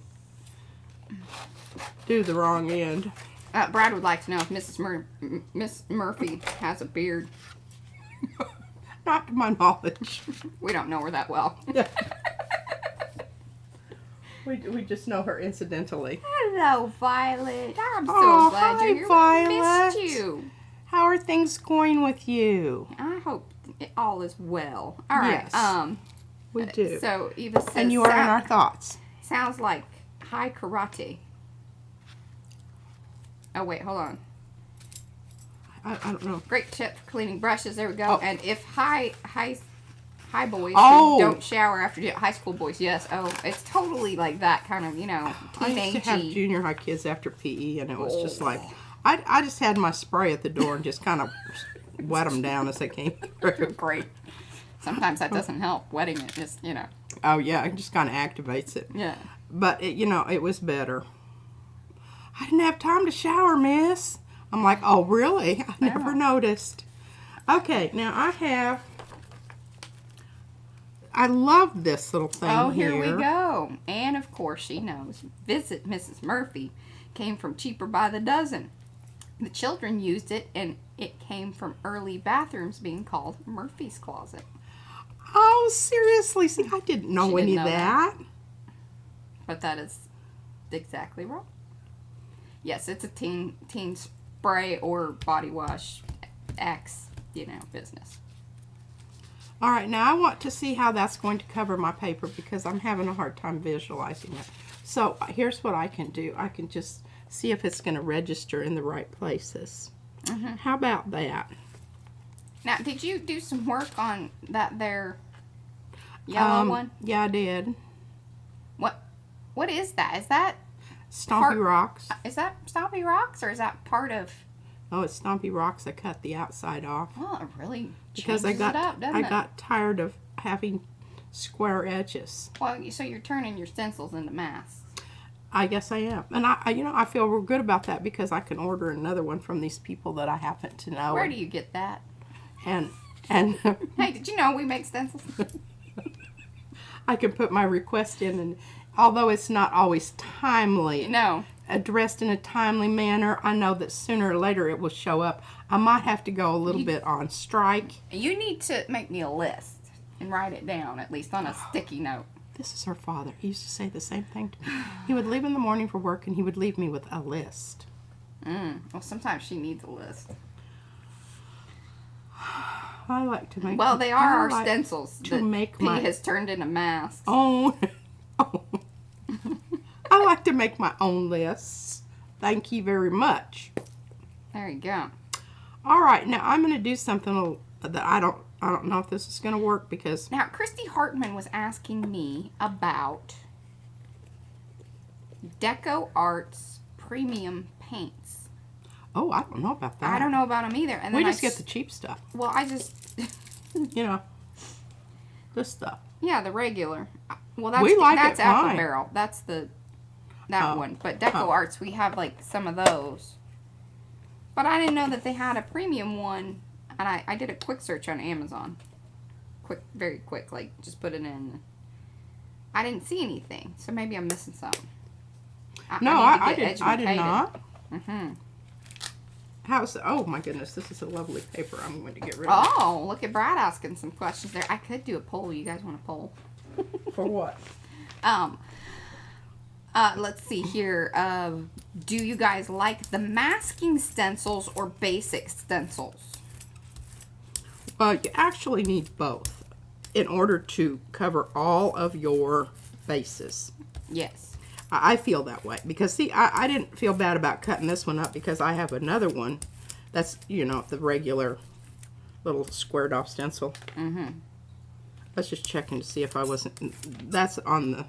Speaker 1: do the wrong end.
Speaker 2: Brad would like to know if Miss Murphy has a beard.
Speaker 1: Not to my knowledge.
Speaker 2: We don't know her that well.
Speaker 1: We just know her incidentally.
Speaker 2: Hello, Violet. I'm so
Speaker 1: Oh,
Speaker 2: glad
Speaker 1: hi,
Speaker 2: you're here.
Speaker 1: Violet.
Speaker 2: We missed you.
Speaker 1: How are things going with you?
Speaker 2: I hope all is well. All right.
Speaker 1: Yes. We do.
Speaker 2: So Eva says,
Speaker 1: And you are in our thoughts.
Speaker 2: sounds like high karate. Oh wait, hold on.
Speaker 1: I don't know.
Speaker 2: Great tip for cleaning brushes. There we go.
Speaker 1: Oh.
Speaker 2: And if high boys who
Speaker 1: Oh.
Speaker 2: don't shower after high school boys, yes. Oh, it's totally like that kind of,
Speaker 1: I used to have
Speaker 2: teenagey.
Speaker 1: junior high kids after PE, and it was just
Speaker 2: Oh.
Speaker 1: like, I just had my spray at the door and just kind of wet them down as they came through.
Speaker 2: Great. Sometimes that doesn't help. Wetting it just,
Speaker 1: Oh yeah, it just kind of activates it.
Speaker 2: Yeah.
Speaker 1: But it was better. I didn't have time to shower, miss. I'm like, oh really? I never noticed. Okay, now I love this little thing
Speaker 2: Oh, here we go. And of course she knows. Visit Mrs. Murphy came from Cheaper by the Dozen. The children used it, and it came from early bathrooms being called Murphy's Closet.
Speaker 1: Oh, seriously? See, I didn't know
Speaker 2: She
Speaker 1: any
Speaker 2: didn't
Speaker 1: of
Speaker 2: know
Speaker 1: that.
Speaker 2: But that is exactly wrong. Yes, it's a teen spray or body wash X, business.
Speaker 1: All right, now I want to see how that's going to cover my paper because I'm having a hard time visualizing it. So here's what I can do. I can just see if it's going to register in the right places.
Speaker 2: Mm-hmm.
Speaker 1: How about that?
Speaker 2: Now, did you do some work on that there yellow one?
Speaker 1: Yeah, I did.
Speaker 2: What is that? Is that
Speaker 1: Stompy Rocks.
Speaker 2: Is that Stompy Rocks, or is that part of
Speaker 1: Oh, it's Stompy Rocks. I cut the outside off.
Speaker 2: Oh, it really
Speaker 1: because
Speaker 2: changes it up, doesn't it?
Speaker 1: I got tired of having square edges.
Speaker 2: Well, so you're turning your stencils into masks.
Speaker 1: I guess I am. And I feel real good about that because I can order another one from these people that I happen to know.
Speaker 2: Where do you get that?
Speaker 1: And
Speaker 2: hey, did you know we make stencils?
Speaker 1: I can put my request in, and although it's not always timely,
Speaker 2: No.
Speaker 1: addressed in a timely manner, I know that sooner or later it will show up. I might have to go a little bit on strike.
Speaker 2: You need to make me a list and write it down, at least on a sticky note.
Speaker 1: This is her father. He used to say the same thing to me. He would leave in the morning for work, and he would leave me with a list.
Speaker 2: Well, sometimes she needs a list.
Speaker 1: I like to make.
Speaker 2: Well, they are our stencils
Speaker 1: to
Speaker 2: that
Speaker 1: make
Speaker 2: P
Speaker 1: my
Speaker 2: has turned into masks.
Speaker 1: own. I like to make my own lists. Thank you very much.
Speaker 2: There you go.
Speaker 1: All right, now I'm going to do something that I don't know if this is going to work because
Speaker 2: Now, Christy Hartman was asking me about Deco Arts premium paints.
Speaker 1: oh, I don't know about that.
Speaker 2: I don't know about them either. And
Speaker 1: We
Speaker 2: then
Speaker 1: just get the cheap stuff.
Speaker 2: Well, I just
Speaker 1: You know, this stuff.
Speaker 2: yeah, the regular. Well, that's
Speaker 1: We like
Speaker 2: that's
Speaker 1: it
Speaker 2: Apple
Speaker 1: fine.
Speaker 2: Barrel. That's that
Speaker 1: Oh.
Speaker 2: one. But Deco
Speaker 1: Oh.
Speaker 2: Arts, we have like some of those. But I didn't know that they had a premium one, and I did a quick search on Amazon. Quick, very quick, like just put it in. I didn't see anything, so maybe I'm missing something.
Speaker 1: No, I did not.
Speaker 2: Mm-hmm.
Speaker 1: How's oh my goodness, this is a lovely paper. I'm going to get rid of.
Speaker 2: Oh, look at Brad asking some questions there. I could do a poll. You guys want a poll?
Speaker 1: For what?
Speaker 2: Let's see here. Do you guys like the masking stencils or basic stencils?
Speaker 1: You actually need both in order to cover all of your bases.
Speaker 2: Yes.
Speaker 1: I feel that way because see, I didn't feel bad about cutting this one up because I have another one that's, you know, the regular little squared off stencil.
Speaker 2: Mm-hmm.
Speaker 1: Let's just checking to see if I wasn't. That's on the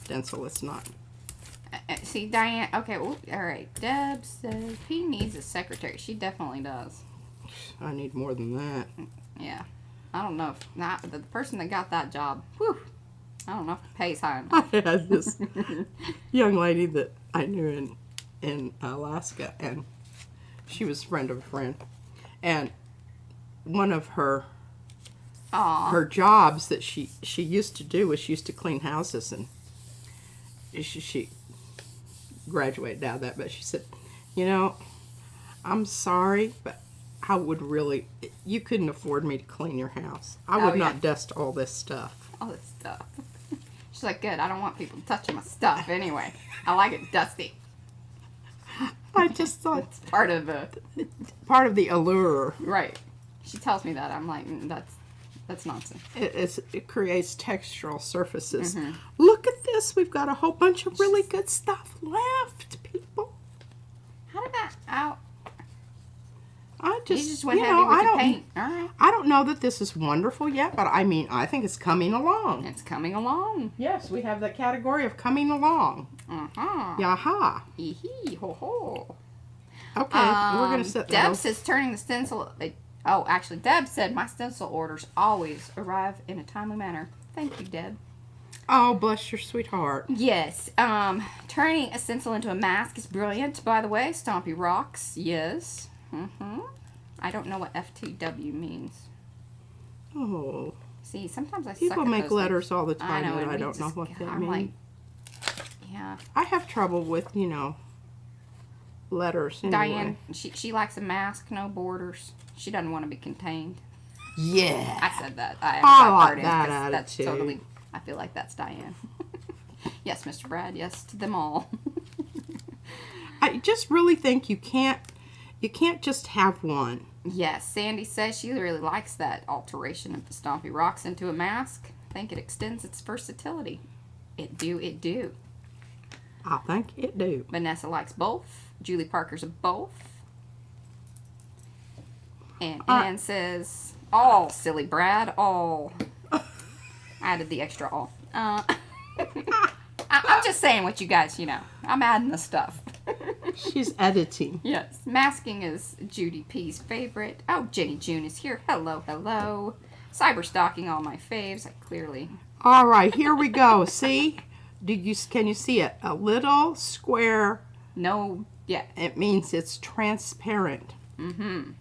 Speaker 1: stencil. It's not.
Speaker 2: See, Diane. Okay. All right. Deb says he needs a secretary. She definitely does.
Speaker 1: I need more than that.
Speaker 2: Yeah. I don't know if not the person that got that job. Whew. I don't know if the pay's high enough.
Speaker 1: I had this young lady that I knew in Alaska, and she was a friend of a friend, and one of her jobs that she used to do was she used to clean houses, and she graduated out of that, but she said, you know, I'm sorry, but I would really, you couldn't afford me to clean your house. I would not dust all this stuff.
Speaker 2: All this stuff. She's like, good, I don't want people touching my stuff anyway. I like it dusty.
Speaker 1: I just thought
Speaker 2: It's part of
Speaker 1: the allure.
Speaker 2: right. She tells me that. I'm like, that's nonsense.
Speaker 1: It creates textural surfaces.
Speaker 2: Mm-hmm.
Speaker 1: Look at this. We've got a whole bunch of really good stuff left, people.
Speaker 2: How did that out?
Speaker 1: I
Speaker 2: You just went heavy with the paint. All right.
Speaker 1: I don't know that this is wonderful yet, but I mean, I think it's coming along.
Speaker 2: It's coming along.
Speaker 1: Yes, we have that category of coming along.
Speaker 2: Uh-huh.
Speaker 1: Yaha.
Speaker 2: Hee ho ho.
Speaker 1: Okay, we're going to set that
Speaker 2: Deb
Speaker 1: up.
Speaker 2: says turning the stencil. Oh, actually, Deb said my stencil orders always arrive in a timely manner. Thank you, Deb.
Speaker 1: Oh, bless your sweetheart.
Speaker 2: Yes. Turning a stencil into a mask is brilliant, by the way. Stompy Rocks. Yes. Mm-hmm. I don't know what FTW means.
Speaker 1: Oh.
Speaker 2: See, sometimes I
Speaker 1: People
Speaker 2: suck at
Speaker 1: make
Speaker 2: those
Speaker 1: letters
Speaker 2: things.
Speaker 1: all the time
Speaker 2: I know,
Speaker 1: that
Speaker 2: and
Speaker 1: I
Speaker 2: we
Speaker 1: don't know
Speaker 2: just-
Speaker 1: what they
Speaker 2: I'm
Speaker 1: mean.
Speaker 2: like, yeah.
Speaker 1: I have trouble with, you know, letters anyway.
Speaker 2: Diane, she likes a mask, no borders. She doesn't want to be contained.
Speaker 1: Yeah.
Speaker 2: I said that. I
Speaker 1: like
Speaker 2: part in
Speaker 1: that
Speaker 2: 'cause that's
Speaker 1: attitude.
Speaker 2: totally. I feel like that's Diane. Yes, Mr. Brad. Yes to them all.
Speaker 1: I just really think you can't just have one.
Speaker 2: Yes, Sandy says she really likes that alteration of the Stompy Rocks into a mask. I think it extends its versatility. It do.
Speaker 1: I think it do.
Speaker 2: Vanessa likes both. Julie Parker's a both. And Ann says, all, silly Brad, all. Added the extra all. I'm just saying what you guys, you know. I'm adding the stuff.
Speaker 1: She's editing.
Speaker 2: Yes. Masking is Judy P's favorite. Oh, Jenny June is here. Hello, hello. Cyber stalking all my faves. I clearly.
Speaker 1: All right, here we go. See? Can you see it? A little square.
Speaker 2: No. Yeah.
Speaker 1: It means it's transparent.
Speaker 2: Mm-hmm.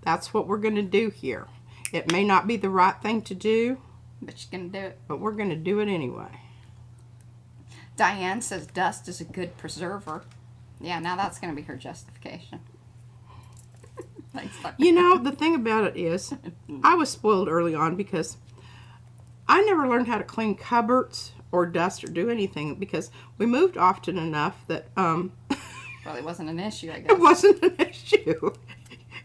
Speaker 1: That's what we're going to do here. It may not be the right thing to do,
Speaker 2: But you're going to do it.
Speaker 1: but we're going to do it anyway.
Speaker 2: Diane says dust is a good preserver. Yeah, now that's going to be her justification. Thanks, Diane.
Speaker 1: You know, the thing about it is, I was spoiled early on because I never learned how to clean cupboards or dust or do anything because we moved often enough that
Speaker 2: Probably wasn't an issue, I guess.
Speaker 1: it wasn't an issue.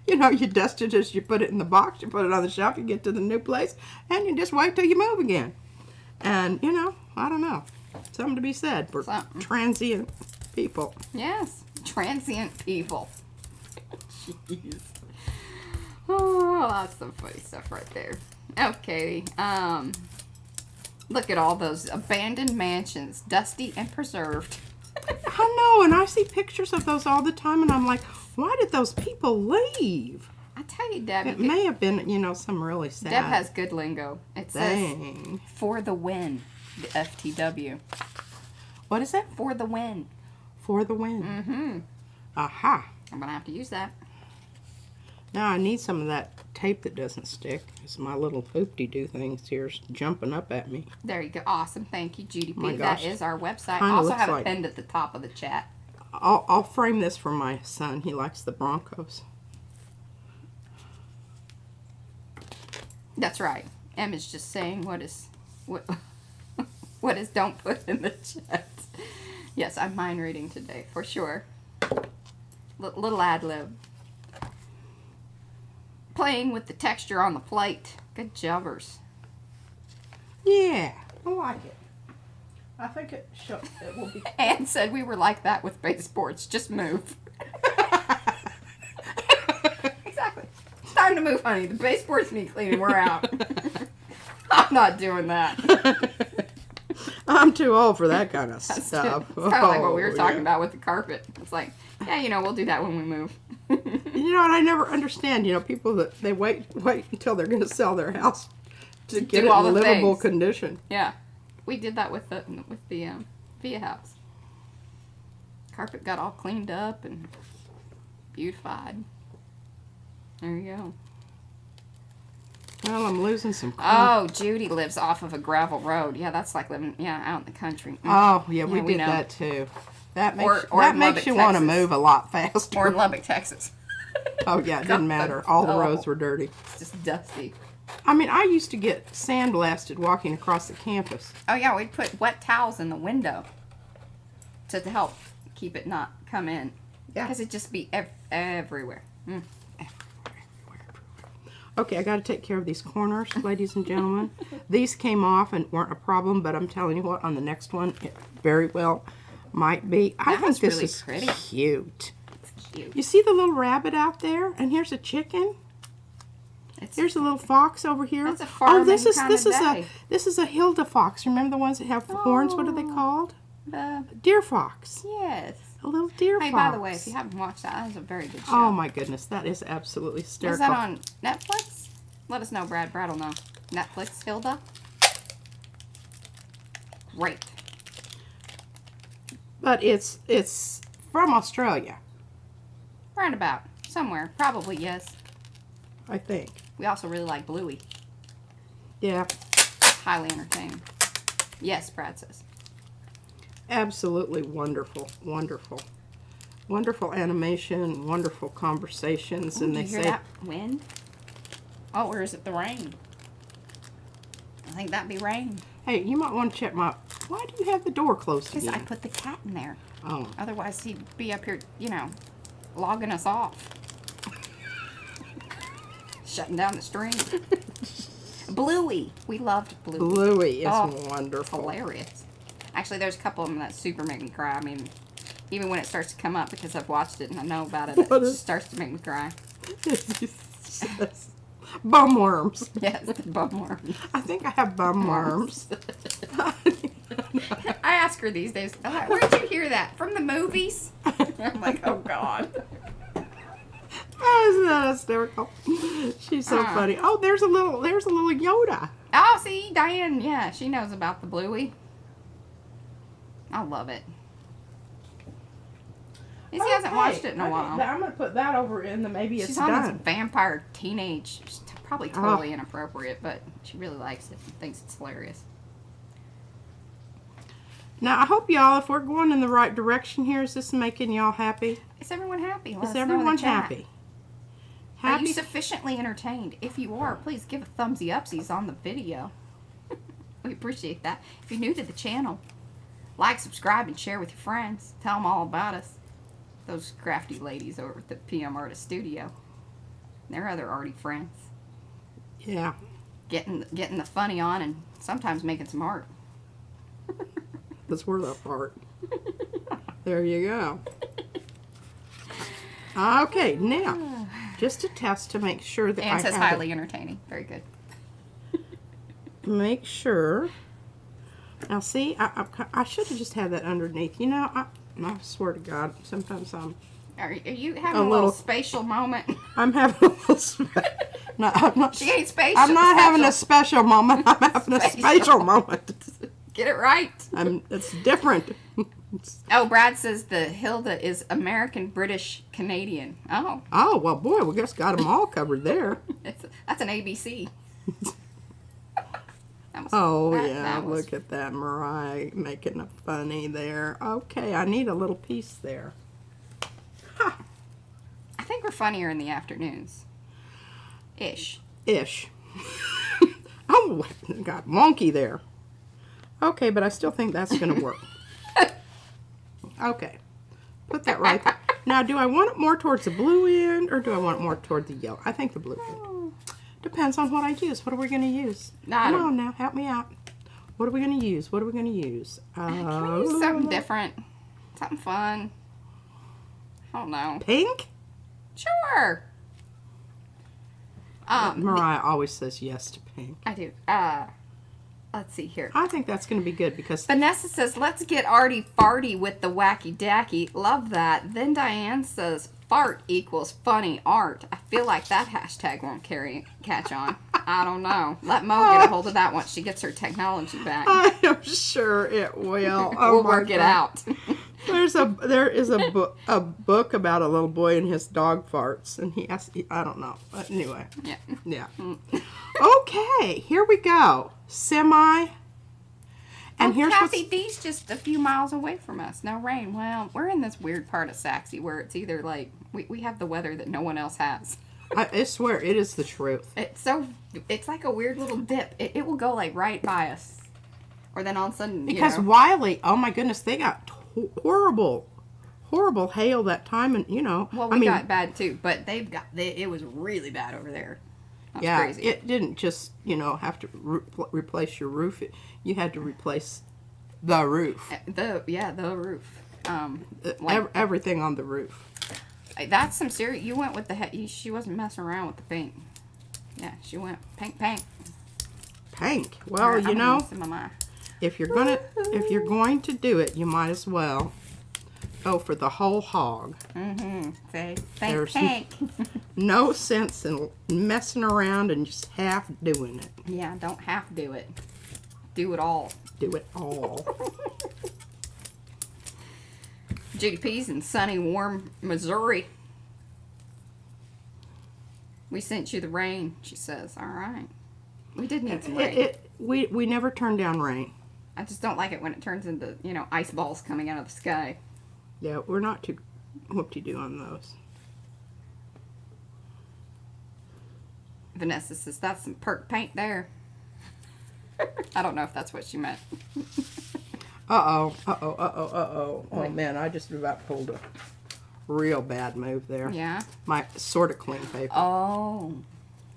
Speaker 1: You know, you dust it as you put it in the box, you put it on the shelf, you get to the new place, and you just wait till you move again. And, you know, I don't know. Something to be said for transient people.
Speaker 2: Yes, transient people. Jeez. Oh, that's some funny stuff right there. Okay, look at all those abandoned mansions, dusty and preserved.
Speaker 1: I know, and I see pictures of those all the time, and I'm like, why did those people leave?
Speaker 2: I tell you, Deb.
Speaker 1: It may have been, you know, some really sad.
Speaker 2: Deb has good lingo. It says,
Speaker 1: Dang.
Speaker 2: for the win, the FTW.
Speaker 1: What is it?
Speaker 2: For the win.
Speaker 1: For the win.
Speaker 2: Mm-hmm.
Speaker 1: Aha.
Speaker 2: I'm going to have to use that.
Speaker 1: Now I need some of that tape that doesn't stick. It's my little hoop-de-doo things here's jumping up at me.
Speaker 2: There you go. Awesome. Thank you, Judy P.
Speaker 1: My gosh.
Speaker 2: That is our website.
Speaker 1: Kinda
Speaker 2: Also
Speaker 1: looks
Speaker 2: have it
Speaker 1: like-
Speaker 2: pinned at the top of the chat.
Speaker 1: I'll frame this for my son. He likes the Broncos.
Speaker 2: That's right. Em is just saying what is don't put in the chat. Yes, I'm mind reading today for sure. Little ad lib. Playing with the texture on the plate. Good jobbers.
Speaker 1: Yeah, I like it. I think it will be.
Speaker 2: Anne said we were like that with baseboards. Just move. Exactly. It's time to move, honey. The baseboards need cleaning. We're out. I'm not doing that.
Speaker 1: I'm too old for that kind of
Speaker 2: That's
Speaker 1: stuff.
Speaker 2: It's kind of like what we were
Speaker 1: Oh,
Speaker 2: talking
Speaker 1: yeah.
Speaker 2: about with the carpet. It's like, yeah, you know, we'll do that when we move.
Speaker 1: You know what? I never understand. You know, people that they wait until they're going to sell their house to get it
Speaker 2: all
Speaker 1: in
Speaker 2: the
Speaker 1: livable
Speaker 2: things.
Speaker 1: condition.
Speaker 2: Yeah, we did that with the Via house. Carpet got all cleaned up and beautified. There you go.
Speaker 1: Well, I'm losing some. Crap.
Speaker 2: Oh, Judy lives off of a gravel road. Yeah, that's like living out in the country.
Speaker 1: Oh, yeah, we
Speaker 2: we
Speaker 1: did
Speaker 2: know.
Speaker 1: that too. That makes
Speaker 2: Or
Speaker 1: that
Speaker 2: in
Speaker 1: makes
Speaker 2: Lubbock,
Speaker 1: you want to
Speaker 2: Texas.
Speaker 1: move a lot faster.
Speaker 2: Or in Lubbock, Texas.
Speaker 1: Oh yeah, it didn't matter. All the
Speaker 2: Oh.
Speaker 1: roads were dirty.
Speaker 2: It's just dusty.
Speaker 1: I mean, I used to get sandblasted walking across the campus.
Speaker 2: Oh yeah, we'd put wet towels in the window to help keep it not come in.
Speaker 1: Yeah.
Speaker 2: Because it'd just be everywhere. Mm.
Speaker 1: Okay, I got to take care of these corners, ladies and gentlemen. These came off and weren't a problem, but I'm telling you what, on the next one, it very well might be. I
Speaker 2: That
Speaker 1: think
Speaker 2: was
Speaker 1: this
Speaker 2: really
Speaker 1: is
Speaker 2: pretty.
Speaker 1: cute.
Speaker 2: It's cute.
Speaker 1: You see the little rabbit out there, and here's a chicken.
Speaker 2: It's,
Speaker 1: Here's a little fox over here.
Speaker 2: That's a
Speaker 1: oh, this
Speaker 2: farming
Speaker 1: is
Speaker 2: kinda day.
Speaker 1: this is a Hilda fox. Remember the ones that have horns? What are they called? Deer fox.
Speaker 2: yes.
Speaker 1: A little deer
Speaker 2: Hey,
Speaker 1: fox.
Speaker 2: by the way, if you haven't watched that, that was a very good show.
Speaker 1: Oh my goodness, that is absolutely
Speaker 2: Is
Speaker 1: hysterical.
Speaker 2: that on Netflix? Let us know, Brad. Brad will know. Netflix, Hilda? Great.
Speaker 1: But it's from Australia,
Speaker 2: Roundabout. Somewhere. Probably, yes.
Speaker 1: I think.
Speaker 2: We also really like Bluey.
Speaker 1: Yeah,
Speaker 2: Highly entertaining. Yes, Brad says.
Speaker 1: absolutely wonderful, wonderful, wonderful animation, wonderful conversations,
Speaker 2: Ooh,
Speaker 1: and
Speaker 2: do
Speaker 1: they
Speaker 2: you hear
Speaker 1: say,
Speaker 2: that wind? Oh, or is it the rain? I think that'd be rain.
Speaker 1: "Hey, you might want to check my. Why do you have the door closed
Speaker 2: Because I
Speaker 1: again?"
Speaker 2: put the cat in there.
Speaker 1: Oh,
Speaker 2: Otherwise, he'd be up here, you know, logging us off. Shutting down the stream. Bluey. We loved Bluey.
Speaker 1: Bluey is
Speaker 2: Oh,
Speaker 1: wonderful.
Speaker 2: Hilarious. Actually, there's a couple of them that super make me cry. I mean, even when it starts to come up, because I've watched it and I know about it, it
Speaker 1: What
Speaker 2: just
Speaker 1: is-
Speaker 2: starts to make me cry.
Speaker 1: Bumworms.
Speaker 2: Yes, the bumworm.
Speaker 1: I think I have bumworms.
Speaker 2: I ask her these days, I'm like, where'd you hear that? From the movies? I'm like, oh God.
Speaker 1: Oh, isn't that hysterical? She's so funny. Oh, there's a little Yoda.
Speaker 2: Oh, see, Diane, yeah, she knows about the Bluey. I love it. He hasn't watched it in a while.
Speaker 1: I'm going to put that over in the maybe it's
Speaker 2: She's
Speaker 1: done.
Speaker 2: on this vampire teenage, probably totally inappropriate, but she really likes it and thinks it's hilarious.
Speaker 1: Now, I hope y'all, if we're going in the right direction here, is this making y'all happy?
Speaker 2: Is everyone happy? Let
Speaker 1: Is
Speaker 2: us know in the
Speaker 1: everyone
Speaker 2: chat.
Speaker 1: happy?
Speaker 2: Are you sufficiently entertained? If you are, please give a thumbsy upsies on the video. We appreciate that. If you're new to the channel, like, subscribe, and share with your friends. Tell them all about us. Those crafty ladies over at the PM Artist Studio. They're other arty friends.
Speaker 1: Yeah.
Speaker 2: Getting the funny on and sometimes making some art.
Speaker 1: That's where that part. There you go. Okay, now, just a test to make sure that
Speaker 2: And
Speaker 1: I
Speaker 2: says
Speaker 1: have
Speaker 2: highly entertaining. Very good.
Speaker 1: Make sure. Now, see, I should have just had that underneath. You know, I swear to God, sometimes
Speaker 2: Are you having a little spatial moment?
Speaker 1: I'm having a little. No, I'm not.
Speaker 2: She ain't spatial.
Speaker 1: I'm not having a special moment. I'm having a spatial moment.
Speaker 2: Get it right.
Speaker 1: It's different.
Speaker 2: Oh, Brad says the Hilda is American, British, Canadian. Oh.
Speaker 1: Oh, well, boy, we just got them all covered there.
Speaker 2: That's an ABC.
Speaker 1: Look at that, Mariah making a funny there. Okay, I need a little piece there.
Speaker 2: Ha. I think we're funnier in the afternoons. Ish.
Speaker 1: Oh, got wonky there. Okay, but I still think that's going to work. Okay. Put that right there. Now, do I want it more towards the blue end or do I want it more toward the yellow? I think the blue end. Depends on what I use. What are we going to use? Come on now, help me out. What are we going to use? Can we use
Speaker 2: something different? Something fun? I don't know.
Speaker 1: Pink?
Speaker 2: Sure.
Speaker 1: Mariah always says yes to pink.
Speaker 2: I do. Let's see here.
Speaker 1: I think that's going to be good because...
Speaker 2: Vanessa says, let's get arty farty with the wacky dacky. Love that. Then Diane says, fart equals funny art. I feel like that hashtag won't catch on. I don't know. Let Mo get a hold of that once she gets her technology back.
Speaker 1: I am sure it will.
Speaker 2: We'll work it out.
Speaker 1: There is a book about a little boy and his dog farts, and I don't know, but anyway. Yeah. Okay, here we go. Semi. And here's
Speaker 2: Kathy D's just a few miles away from us. No rain. Well, we're in this weird part of Saxe where it's either like we have the weather that no one else has.
Speaker 1: I swear it is the truth.
Speaker 2: It's like a weird little dip. It will go like right by us, or then all of a sudden
Speaker 1: because Wiley, oh my goodness, they got horrible hail that time, and
Speaker 2: Well, we got bad too, but it was really bad over there. That's crazy.
Speaker 1: It didn't just have to replace your roof. You had to replace the roof.
Speaker 2: The roof.
Speaker 1: Everything on the roof.
Speaker 2: That's some serious. You went with she wasn't messing around with the paint. Yeah, she went pink.
Speaker 1: Pink. Well, if you're going to do it, you might as well go for the whole hog.
Speaker 2: Say
Speaker 1: There's
Speaker 2: pink.
Speaker 1: No sense in messing around and just half doing it.
Speaker 2: Yeah, don't half do it. Do it all.
Speaker 1: Do it all.
Speaker 2: Judy P's in sunny, warm Missouri. We sent you the rain, she says. All right. We did need some rain.
Speaker 1: We never turn down rain.
Speaker 2: I just don't like it when it turns into, ice balls coming out of the sky.
Speaker 1: Yeah, we're not too whoop-de-doo on those.
Speaker 2: Vanessa says, that's some perk paint there. I don't know if that's what she meant.
Speaker 1: Uh-oh. Oh, man, I just about pulled a real bad move there.
Speaker 2: Yeah?
Speaker 1: My sort of clean paper.
Speaker 2: Oh,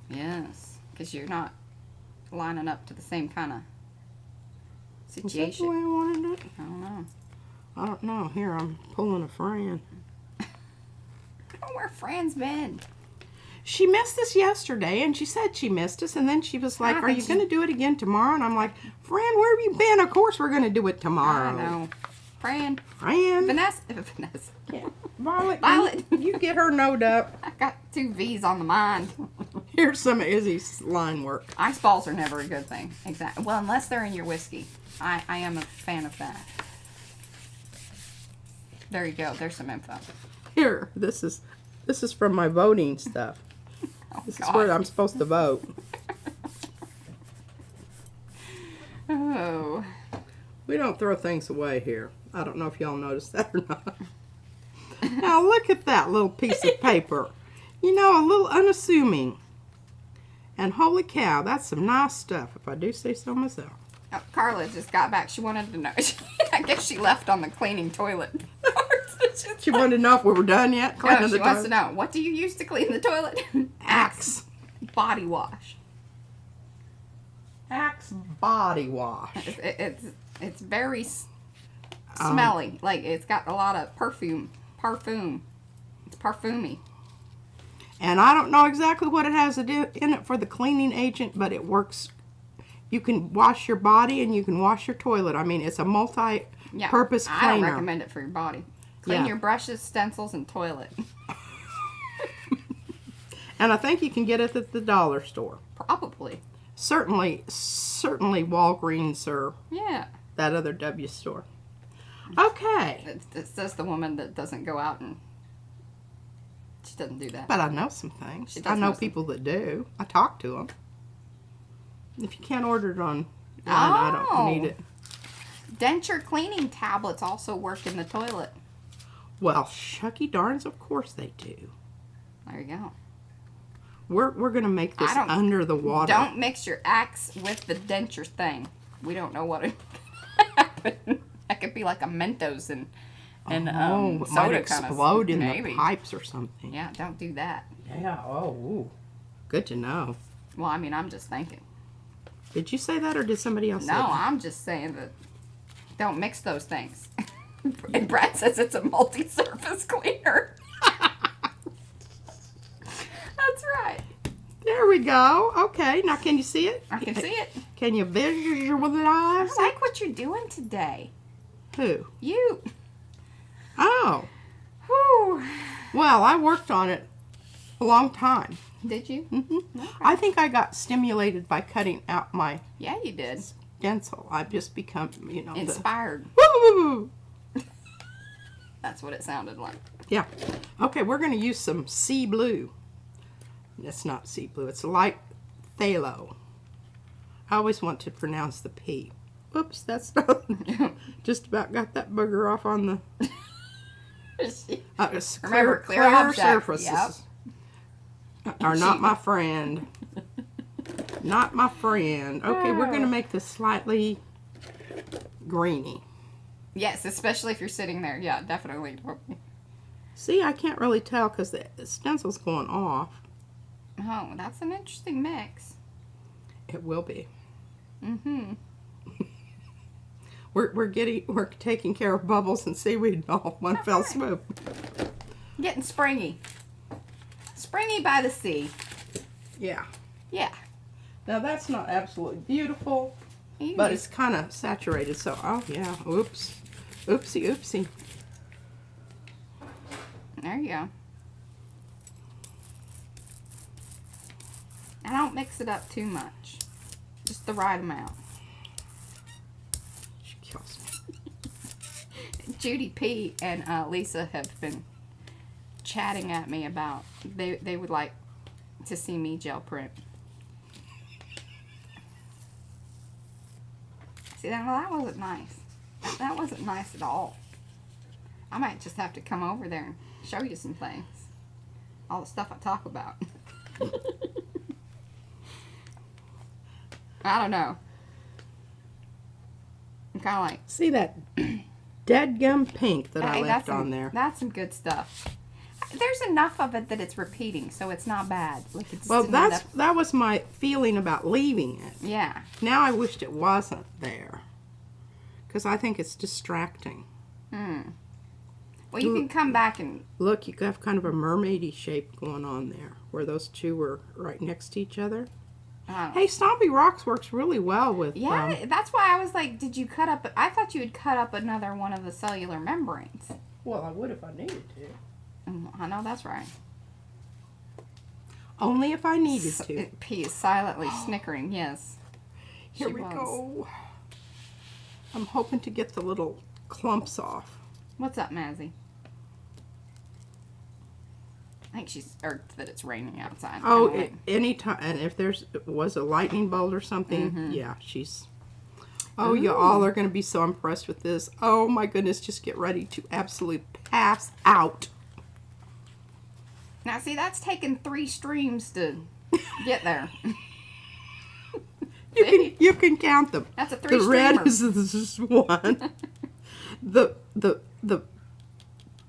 Speaker 2: yes. Because you're not lining up to the same kind of situation.
Speaker 1: Is that the way I wanted it?
Speaker 2: I don't know.
Speaker 1: I don't know. Here, I'm pulling a Fran.
Speaker 2: I don't know where Fran's been.
Speaker 1: She missed us yesterday, and she said she missed us, and then she was like, are you going to do it again tomorrow? And I'm like, Fran, where have you been? Of course we're going to do it tomorrow.
Speaker 2: I know. Fran.
Speaker 1: Fran.
Speaker 2: Vanessa.
Speaker 1: Yeah. Violet.
Speaker 2: Violet.
Speaker 1: You get her note up.
Speaker 2: I got 2 V's on the mind.
Speaker 1: Here's some of Izzy's line work.
Speaker 2: Ice balls are never a good thing. Exactly. Well, unless they're in your whiskey. I am a fan of that. There you go. There's some info.
Speaker 1: Here, this is from my voting stuff.
Speaker 2: Oh,
Speaker 1: This
Speaker 2: God.
Speaker 1: is where I'm supposed to vote.
Speaker 2: Oh.
Speaker 1: We don't throw things away here. I don't know if y'all noticed that or not. Now look at that little piece of paper. You know, a little unassuming. And holy cow, that's some nice stuff, if I do say so myself.
Speaker 2: Oh, Carla just got back. She wanted to know. I guess she left on the cleaning toilet.
Speaker 1: She wanted to know if we were done yet.
Speaker 2: No,
Speaker 1: Cleaning
Speaker 2: she
Speaker 1: the
Speaker 2: wants to
Speaker 1: toilet.
Speaker 2: know, what do you use to clean the toilet?
Speaker 1: Axe.
Speaker 2: Body wash.
Speaker 1: Axe body wash.
Speaker 2: It's very smelly. Like, it's got a lot of perfume. It's perfumey.
Speaker 1: And I don't know exactly what it has in it for the cleaning agent, but it works. You can wash your body and you can wash your toilet. I mean, it's a multi-purpose cleaner.
Speaker 2: I don't recommend it for your body. Clean
Speaker 1: Yeah.
Speaker 2: your brushes, stencils, and toilet.
Speaker 1: And I think you can get it at the dollar store.
Speaker 2: Probably.
Speaker 1: Certainly Walgreens or
Speaker 2: Yeah.
Speaker 1: that other W store. Okay.
Speaker 2: It says the woman that doesn't go out and she doesn't do that.
Speaker 1: But I know some things.
Speaker 2: She does
Speaker 1: I know
Speaker 2: some-
Speaker 1: people that do. I talk to them. If you can't order it online, I don't need it.
Speaker 2: Denture cleaning tablets also work in the toilet.
Speaker 1: Well, shucky darns, of course they do.
Speaker 2: There you go.
Speaker 1: We're gonna make this under the water.
Speaker 2: Don't mix your axe with the denture thing. We don't know what it happen. That could be like a Mentos and
Speaker 1: it
Speaker 2: soda
Speaker 1: might
Speaker 2: kind
Speaker 1: explode
Speaker 2: of,
Speaker 1: in
Speaker 2: maybe.
Speaker 1: the pipes or something.
Speaker 2: Yeah, don't do that.
Speaker 1: Yeah. Oh, ooh. Good to know.
Speaker 2: Well, I mean, I'm just thinking.
Speaker 1: Did you say that or did somebody else say
Speaker 2: No,
Speaker 1: that?
Speaker 2: I'm just saying that don't mix those things. And Brad says it's a multi-surface cleaner. That's right.
Speaker 1: There we go. Okay, now can you see it?
Speaker 2: I can see it.
Speaker 1: Can you visualize
Speaker 2: I
Speaker 1: it?
Speaker 2: like what you're doing today.
Speaker 1: Who?
Speaker 2: You.
Speaker 1: Oh.
Speaker 2: Whew.
Speaker 1: Well, I worked on it a long time.
Speaker 2: Did you?
Speaker 1: Hmm.
Speaker 2: Okay.
Speaker 1: I think I got stimulated by cutting out my
Speaker 2: Yeah, you did.
Speaker 1: stencil. I've just become,
Speaker 2: Inspired.
Speaker 1: Woo!
Speaker 2: That's what it sounded like.
Speaker 1: Yeah. Okay, we're going to use some sea blue. It's not sea blue. It's light phthalo. I always want to pronounce the P. Oops, that's not. Just about got that booger off on the
Speaker 2: Remember, clear objects.
Speaker 1: surfaces. Are not my friend. Not my friend. Okay, we're going to make this slightly greeny.
Speaker 2: Yes, especially if you're sitting there. Yeah, definitely.
Speaker 1: See, I can't really tell because the stencil's going off.
Speaker 2: Oh, that's an interesting mix.
Speaker 1: It will be.
Speaker 2: Mm-hmm.
Speaker 1: We're taking care of bubbles and seaweed all one fell swoop.
Speaker 2: Getting springy. Springy by the sea.
Speaker 1: Yeah.
Speaker 2: Yeah.
Speaker 1: Now that's not absolutely beautiful,
Speaker 2: You
Speaker 1: but
Speaker 2: can
Speaker 1: it's kind of saturated. So, oh yeah, oops, oopsie, oopsie.
Speaker 2: There you go. I don't mix it up too much. Just the right amount.
Speaker 1: She kills me.
Speaker 2: Judy P and Lisa have been chatting at me about they would like to see me gel print. See, that wasn't nice. That wasn't nice at all. I might just have to come over there and show you some things. All the stuff I talk about. I don't know. I'm kind of like...
Speaker 1: See that dead gum pink that I
Speaker 2: Hey,
Speaker 1: left
Speaker 2: that's
Speaker 1: on there?
Speaker 2: That's some good stuff. There's enough of it that it's repeating, so it's not bad. Like it's
Speaker 1: Well,
Speaker 2: didn't end
Speaker 1: that was my feeling about leaving it.
Speaker 2: yeah.
Speaker 1: Now I wished it wasn't there, because I think it's distracting.
Speaker 2: Well, you can come back and
Speaker 1: Look, you have kind of a mermaidy shape going on there, where those two were right next to each other. Hey, Stompy Rocks works really well with...
Speaker 2: Yeah, that's why I was like, did you cut up... I thought you would cut up another one of the cellular membranes.
Speaker 1: Well, I would if I needed to.
Speaker 2: I know that's right.
Speaker 1: Only if I needed to.
Speaker 2: P is silently snickering, yes.
Speaker 1: Here we go. I'm hoping to get the little clumps off.
Speaker 2: What's up, Mazzy? I think she's, or that it's raining outside.
Speaker 1: Oh, anytime, and if was a lightning bolt or something, yeah, she's... Oh, you all are going to be so impressed with this. Oh my goodness, just get ready to absolutely pass out.
Speaker 2: Now, see, that's taken 3 streams to get there.
Speaker 1: You can count them.
Speaker 2: That's a 3 streamer.
Speaker 1: The red is one. the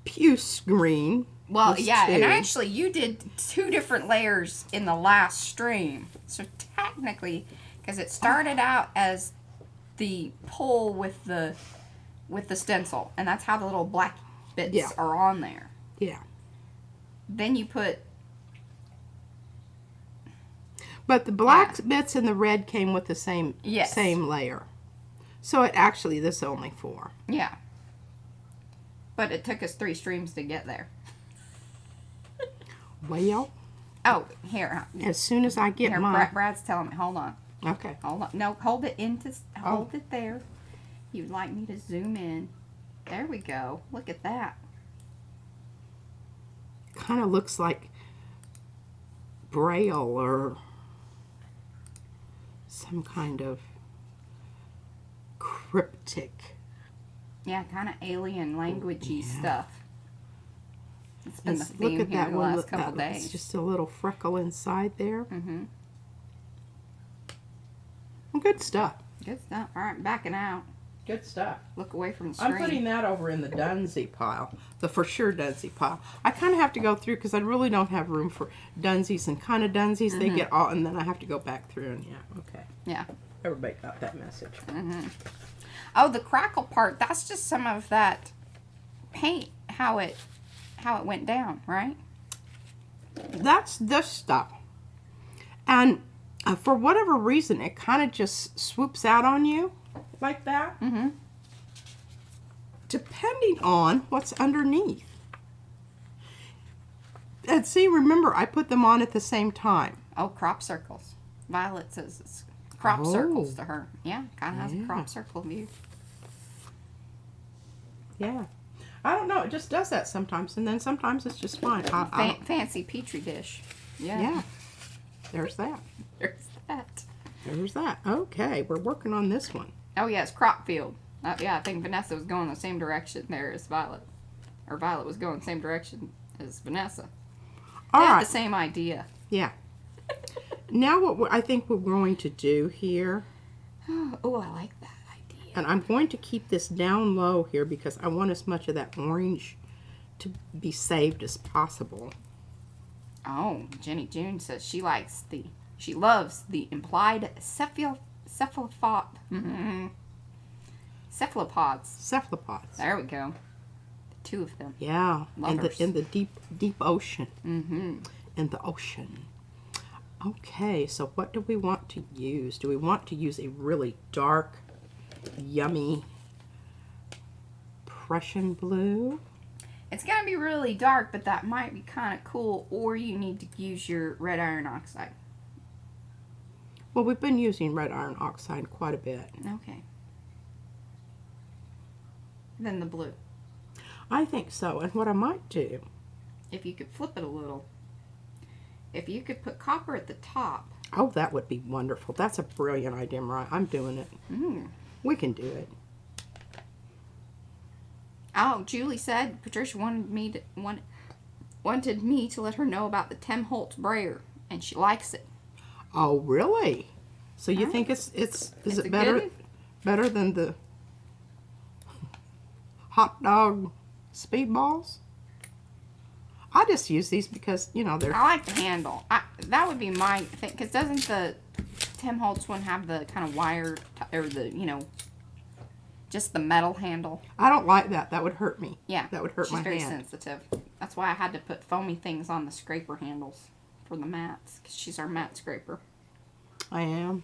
Speaker 1: puce green.
Speaker 2: Well, yeah,
Speaker 1: 2.
Speaker 2: and actually, you did 2 different layers in the last stream. So technically, because it started out as the pull with the stencil, and that's how the little black bits are on there.
Speaker 1: Yeah.
Speaker 2: Then you put...
Speaker 1: But the black bits and the red came with the same layer. So it actually, this is only 4.
Speaker 2: Yeah. But it took us 3 streams to get there.
Speaker 1: Well.
Speaker 2: Oh, here.
Speaker 1: As soon as I get mine.
Speaker 2: Brad's telling me. Hold on.
Speaker 1: Okay.
Speaker 2: Hold on. No, hold it hold it there. You'd like me to zoom in. There we go. Look at that.
Speaker 1: Kind of looks like Braille or some kind of cryptic.
Speaker 2: Yeah, kind of alien languagey stuff. It's been the
Speaker 1: Look
Speaker 2: theme
Speaker 1: at
Speaker 2: here
Speaker 1: that
Speaker 2: the
Speaker 1: one.
Speaker 2: last couple days.
Speaker 1: It's just a little freckle inside there.
Speaker 2: Mm-hmm.
Speaker 1: Well, good stuff.
Speaker 2: Good stuff. All right, backing out.
Speaker 1: Good stuff.
Speaker 2: Look away from the screen.
Speaker 1: I'm putting that over in the Dunsey pile. The for sure Dunsey pile. I kind of have to go through because I really don't have room for Dunsies and kind of Dunsies. They get all, and then I have to go back through and okay.
Speaker 2: Yeah.
Speaker 1: Everybody got that message.
Speaker 2: Oh, the crackle part, that's just some of that paint, how it went down, right?
Speaker 1: That's this stuff. And for whatever reason, it kind of just swoops out on you like that.
Speaker 2: Mm-hmm.
Speaker 1: Depending on what's underneath. And see, remember, I put them on at the same time.
Speaker 2: Oh, crop circles. Violet says it's crop circles to her. Yeah, kind of has a crop circle view.
Speaker 1: Yeah. I don't know. It just does that sometimes. And then sometimes it's just fine.
Speaker 2: Fancy petri dish. Yeah.
Speaker 1: Yeah. There's that.
Speaker 2: There's that.
Speaker 1: There's that. Okay. We're working on this one.
Speaker 2: Oh, yeah. It's crop field. Yeah, I think Vanessa was going the same direction there as Violet. Or Violet was going the same direction as Vanessa. They had the same idea.
Speaker 1: Yeah. Now what I think we're going to do here.
Speaker 2: Oh, I like that idea.
Speaker 1: And I'm going to keep this down low here because I want as much of that orange to be saved as possible.
Speaker 2: Oh, Jenny June says she loves the implied cephalopods.
Speaker 1: Cephalopods.
Speaker 2: There we go. 2 of them.
Speaker 1: Yeah.
Speaker 2: Lovers.
Speaker 1: In the deep ocean.
Speaker 2: Mm-hmm.
Speaker 1: In the ocean. Okay, so what do we want to use? Do we want to use a really dark, yummy Prussian blue?
Speaker 2: It's going to be really dark, but that might be kind of cool, or you need to use your red iron oxide.
Speaker 1: Well, we've been using red iron oxide quite a bit.
Speaker 2: Okay. Then the blue.
Speaker 1: I think so, and what I might do...
Speaker 2: If you could flip it a little. If you could put copper at the top.
Speaker 1: Oh, that would be wonderful. That's a brilliant idea, Mariah. I'm doing it. We can do it.
Speaker 2: Oh, Julie said Patricia wanted me to let her know about the Tim Holtz brayer, and she likes it.
Speaker 1: Oh, really? So you think is it better than the hot dog speedballs? I just use these because, you know, they're...
Speaker 2: I like the handle. That would be my thing, because doesn't the Tim Holtz one have the kind of wire, or the, you know, just the metal handle?
Speaker 1: I don't like that. That would hurt me.
Speaker 2: Yeah.
Speaker 1: That would hurt my hand.
Speaker 2: She's very sensitive. That's why I had to put foamy things on the scraper handles for the mats, because she's our mat scraper.
Speaker 1: I am.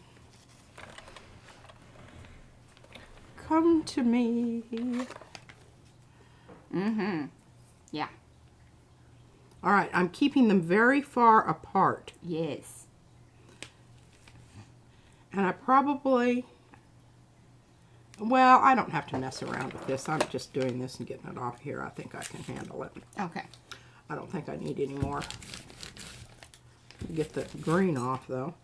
Speaker 1: Come to me.
Speaker 2: Mm-hmm. Yeah.
Speaker 1: All right, I'm keeping them very far apart.
Speaker 2: Yes.
Speaker 1: And I probably, well, I don't have to mess around with this. I'm just doing this and getting it off here. I think I can handle it.
Speaker 2: Okay.
Speaker 1: I don't think I need any more. Get the green off, though.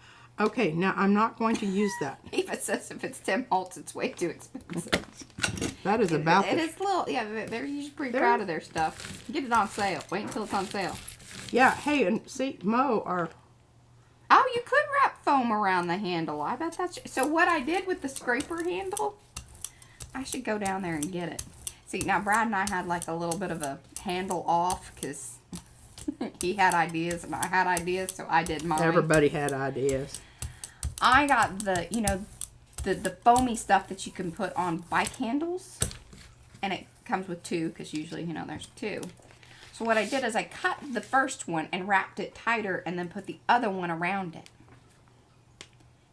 Speaker 1: Okay, now I'm not going to use that.
Speaker 2: Eva says if it's Tim Holtz, it's way too expensive.
Speaker 1: That is about
Speaker 2: It is little, yeah, they're usually pretty proud of their stuff. Get it on sale. Wait until it's on sale.
Speaker 1: Yeah, hey, and see, Mo are...
Speaker 2: Oh, you could wrap foam around the handle. I bet that's... So what I did with the scraper handle, I should go down there and get it. See, now Brad and I had like a little bit of a handle off because he had ideas and I had ideas, so I did mine.
Speaker 1: Everybody had ideas.
Speaker 2: I got the, you know, the foamy stuff that you can put on bike handles. And it comes with two because usually, you know, there's two. So what I did is I cut the first one and wrapped it tighter and then put the other one around it.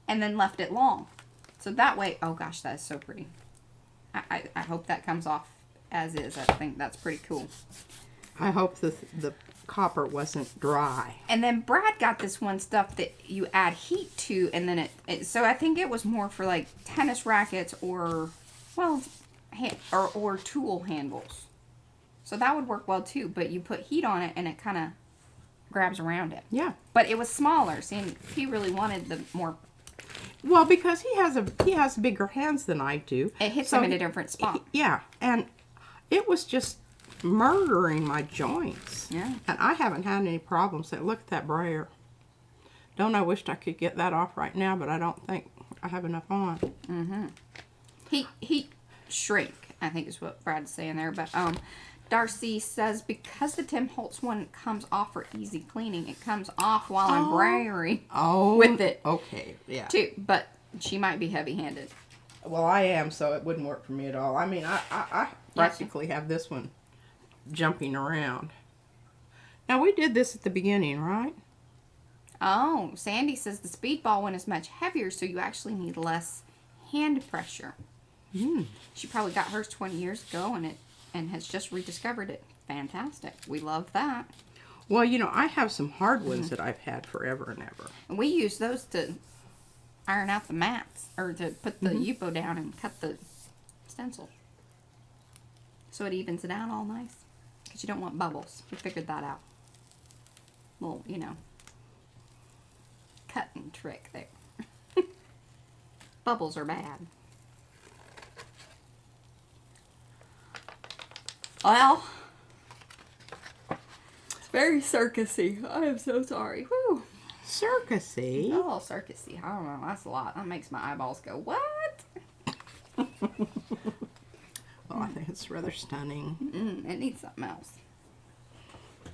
Speaker 2: And then left it long. So that way, oh gosh, that is so pretty. I hope that comes off as is. I think that's pretty cool.
Speaker 1: I hope the copper wasn't dry.
Speaker 2: And then Brad got this one stuff that you add heat to, and then so I think it was more for like tennis rackets or, well, or tool handles. So that would work well too, but you put heat on it and it kind of grabs around it.
Speaker 1: Yeah.
Speaker 2: But it was smaller. See, he really wanted the more.
Speaker 1: Well, because he has bigger hands than I do.
Speaker 2: It hits him in a different spot.
Speaker 1: Yeah, and it was just murdering my joints.
Speaker 2: Yeah.
Speaker 1: And I haven't had any problems. Look at that brayer. Don't I wished I could get that off right now, but I don't think I have enough on.
Speaker 2: Mm-hmm. Heat shrink, I think is what Brad's saying there. But Darcy says because the Tim Holtz one comes off for easy cleaning, it comes off while I'm brayering with it.
Speaker 1: Okay, yeah.
Speaker 2: Too, but she might be heavy-handed.
Speaker 1: Well, I am, so it wouldn't work for me at all. I mean, I practically have this one jumping around. Now, we did this at the beginning, right?
Speaker 2: Oh, Sandy says the speedball one is much heavier, so you actually need less hand pressure. She probably got hers 20 years ago and has just rediscovered it. Fantastic. We love that.
Speaker 1: Well, you know, I have some hard ones that I've had forever and ever.
Speaker 2: And we use those to iron out the mats, or to put the Yupo down and cut the stencil. So it evens it out all nice. Because you don't want bubbles. We figured that out. Well, you know, cutting trick there. Bubbles are bad. Well, it's very circusy. I am so sorry. Whew.
Speaker 1: Circusy?
Speaker 2: A little circusy. I don't know. That's a lot. That makes my eyeballs go, what?
Speaker 1: Well, I think it's rather stunning.
Speaker 2: It needs something else.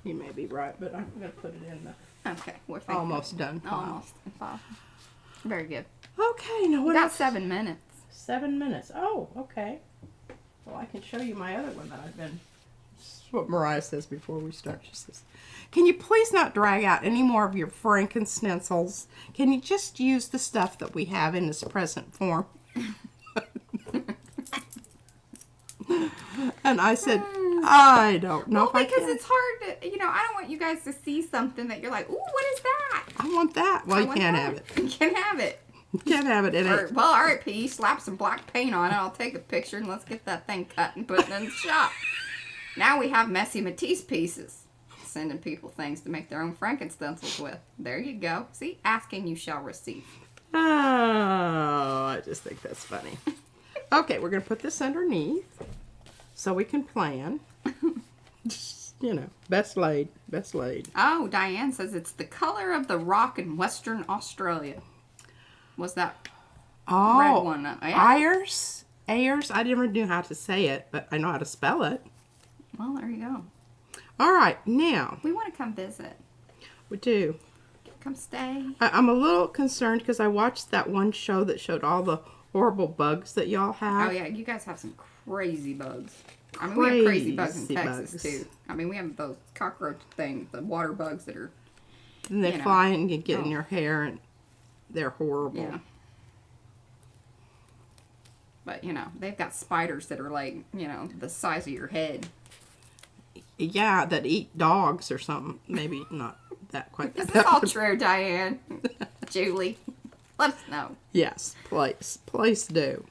Speaker 1: You may be right, but I'm going to put it in the...
Speaker 2: Okay, we're thinking.
Speaker 1: Almost done pile.
Speaker 2: Almost in pile. Very good.
Speaker 1: Okay, now what
Speaker 2: We got
Speaker 1: else?
Speaker 2: 7 minutes.
Speaker 1: 7 minutes. Oh, okay. Well, I can show you my other one that I've been... This is what Mariah says before we start. She says, can you please not drag out any more of your Franken stencils? Can you just use the stuff that we have in its present form? And I said, I don't know if I
Speaker 2: because
Speaker 1: can.
Speaker 2: it's hard to, you know, I don't want you guys to see something that you're like, ooh, what is that?
Speaker 1: I want that. Well,
Speaker 2: I
Speaker 1: you
Speaker 2: want
Speaker 1: can't
Speaker 2: that.
Speaker 1: have it.
Speaker 2: You can't have it.
Speaker 1: You can't have it. It
Speaker 2: Or,
Speaker 1: ain't.
Speaker 2: well, all right, P, slap some black paint on it. I'll take a picture and let's get that thing cut and put it in the shop. Now we have messy Matisse pieces. Sending people things to make their own Franken-stencils with. There you go. See? Asking you shall receive.
Speaker 1: Oh, I just think that's funny. Okay, we're going to put this underneath so we can plan. You know, best laid, best laid.
Speaker 2: Oh, Diane says it's the color of the rock in Western Australia. Was that red one? Yeah.
Speaker 1: Ayers? Ayers? I never knew how to say it, but I know how to spell it.
Speaker 2: Well, there you go.
Speaker 1: All right, now.
Speaker 2: We want to come visit.
Speaker 1: We do.
Speaker 2: Come stay.
Speaker 1: I'm a little concerned because I watched that one show that showed all the horrible bugs that y'all have.
Speaker 2: Oh, yeah. You guys have some crazy bugs. I mean, we have crazy bugs in Texas,
Speaker 1: bugs.
Speaker 2: too. I mean, we have those cockroach things, the water bugs that are...
Speaker 1: And they
Speaker 2: you know.
Speaker 1: fly and get in your hair. And They're horrible.
Speaker 2: Yeah. But, you know, they've got spiders that are like, you know, the size of your head.
Speaker 1: Yeah, that eat dogs or something. Maybe not that quite.
Speaker 2: Is this all true, Diane? Julie? Let us know.
Speaker 1: Yes, please do.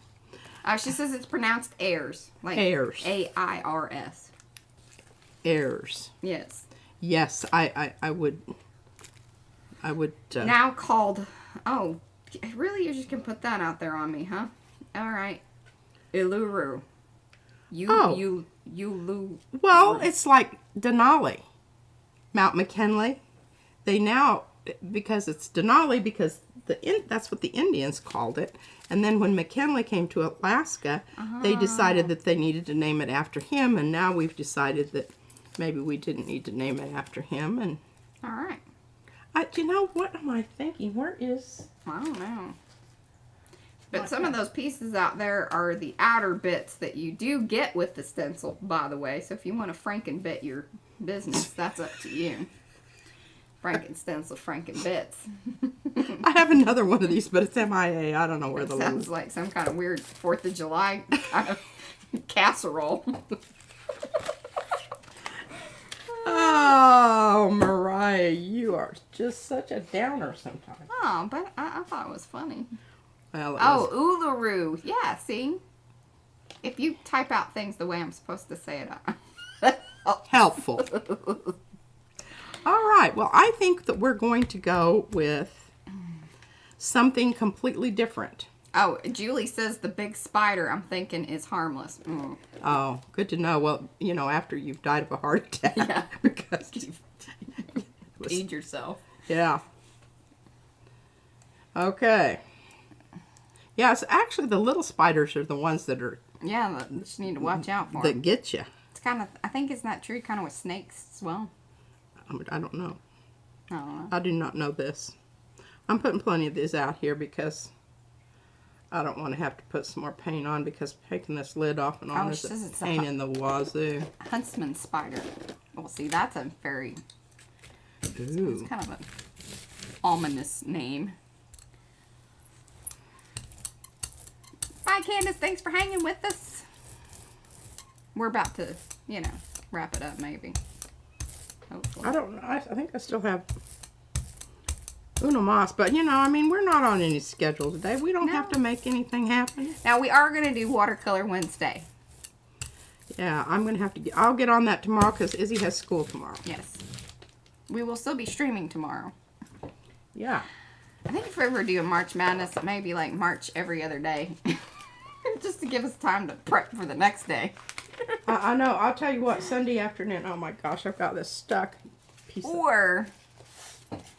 Speaker 2: She says it's pronounced airs. Like
Speaker 1: Airs.
Speaker 2: A-I-R-S.
Speaker 1: Airs.
Speaker 2: Yes.
Speaker 1: Yes, I would.
Speaker 2: Now called... Oh, really? You're just going to put that out there on me, huh? All right. Uluru.
Speaker 1: Well, it's like Denali. Mount McKinley. They now, because it's Denali, because that's what the Indians called it. And then when McKinley came to Alaska, they decided that they needed to name it after him. And now we've decided that maybe we didn't need to name it after him. And
Speaker 2: all right.
Speaker 1: You know, what am I thinking? Where is...
Speaker 2: I don't know. But some of those pieces out there are the outer bits that you do get with the stencil, by the way. So if you want to Franken-bit your business, that's up to you. Franken-stencil, Franken-bits.
Speaker 1: I have another one of these, but it's MIA. I don't know where the
Speaker 2: sounds like some kind of weird 4th of July kind of casserole.
Speaker 1: Oh, Mariah, you are just such a downer sometimes.
Speaker 2: Oh, but I thought it was funny.
Speaker 1: Well,
Speaker 2: Uluru. Yeah, see? If you type out things the way I'm supposed to say it.
Speaker 1: Helpful. All right. Well, I think that we're going to go with something completely different.
Speaker 2: Oh, Julie says the big spider, I'm thinking, is harmless. Mm.
Speaker 1: Oh, good to know. Well, you know, after you've died of a heart attack.
Speaker 2: Yeah.
Speaker 1: Because
Speaker 2: you've peed yourself.
Speaker 1: Yeah. Okay. Yeah, it's actually the little spiders are the ones that are...
Speaker 2: Yeah, that you just need to watch out for.
Speaker 1: That get you.
Speaker 2: It's kind of... I think it's not true kind of with snakes as well.
Speaker 1: I don't know.
Speaker 2: I don't know.
Speaker 1: I do not know this. I'm putting plenty of these out here because I don't want to have to put some more paint on, because taking this lid off and on is a pain in the wazoo.
Speaker 2: Huntsman spider. Well, see, that's a very...
Speaker 1: Ooh.
Speaker 2: It's kind of an ominous name. Bye, Candace. Thanks for hanging with us. We're about to, you know, wrap it up, maybe. Hopefully.
Speaker 1: I don't know. I think I still have Uno Mas, but, you know, I mean, we're not on any schedule today. We don't have to make anything happen.
Speaker 2: Now, we are going to do Watercolor Wednesday.
Speaker 1: Yeah, I'm going to have to I'll get on that tomorrow because Izzy has school tomorrow.
Speaker 2: Yes. We will still be streaming tomorrow.
Speaker 1: Yeah.
Speaker 2: I think if we ever do a March Madness, it may be like March every other day. Just to give us time to prep for the next day.
Speaker 1: I know. I'll tell you what, Sunday afternoon, oh my gosh, I've got this stuck piece
Speaker 2: Or,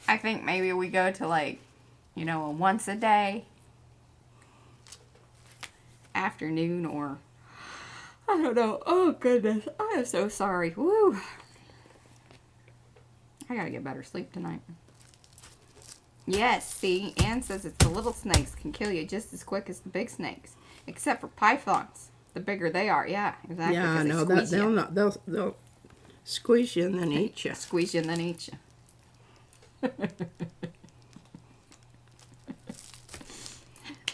Speaker 2: I think maybe we go to like, you know, a once a day afternoon, or, I don't know. Oh, goodness. I am so sorry. Woo. I gotta get better sleep tonight. Yes, see, Ann says it's the little snakes can kill you just as quick as the big snakes. Except for pythons. The bigger they are, yeah, exactly.
Speaker 1: Yeah, I know that they'll squeeze you and then eat you.
Speaker 2: Squeeze you and then eat you.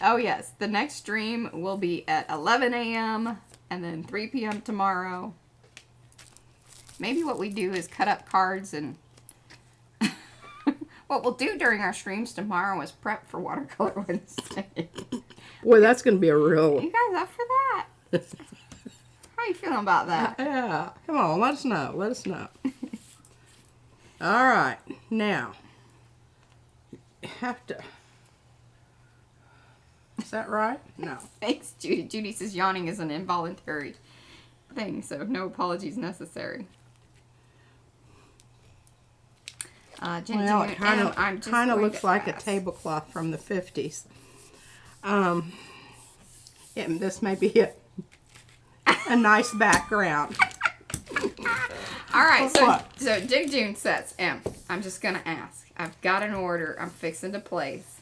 Speaker 2: Oh yes, the next stream will be at 11 a.m. and then 3 p.m. tomorrow. Maybe what we do is cut up cards, and what we'll do during our streams tomorrow is prep for Watercolor Wednesday.
Speaker 1: Boy, that's going to be a real...
Speaker 2: You guys up for that? How you feeling about that?
Speaker 1: Yeah. Come on, let us know. Let us know. All right. Now, you have to... Is that right? No.
Speaker 2: Thanks, Judy. Judy says yawning is an involuntary thing, so no apologies necessary. Jen,
Speaker 1: Well, it kind of looks like a tablecloth from the 50s. Yeah, this may be a nice background.
Speaker 2: All right, so Dig June says, I'm just going to ask. I've got an order I'm fixing to place.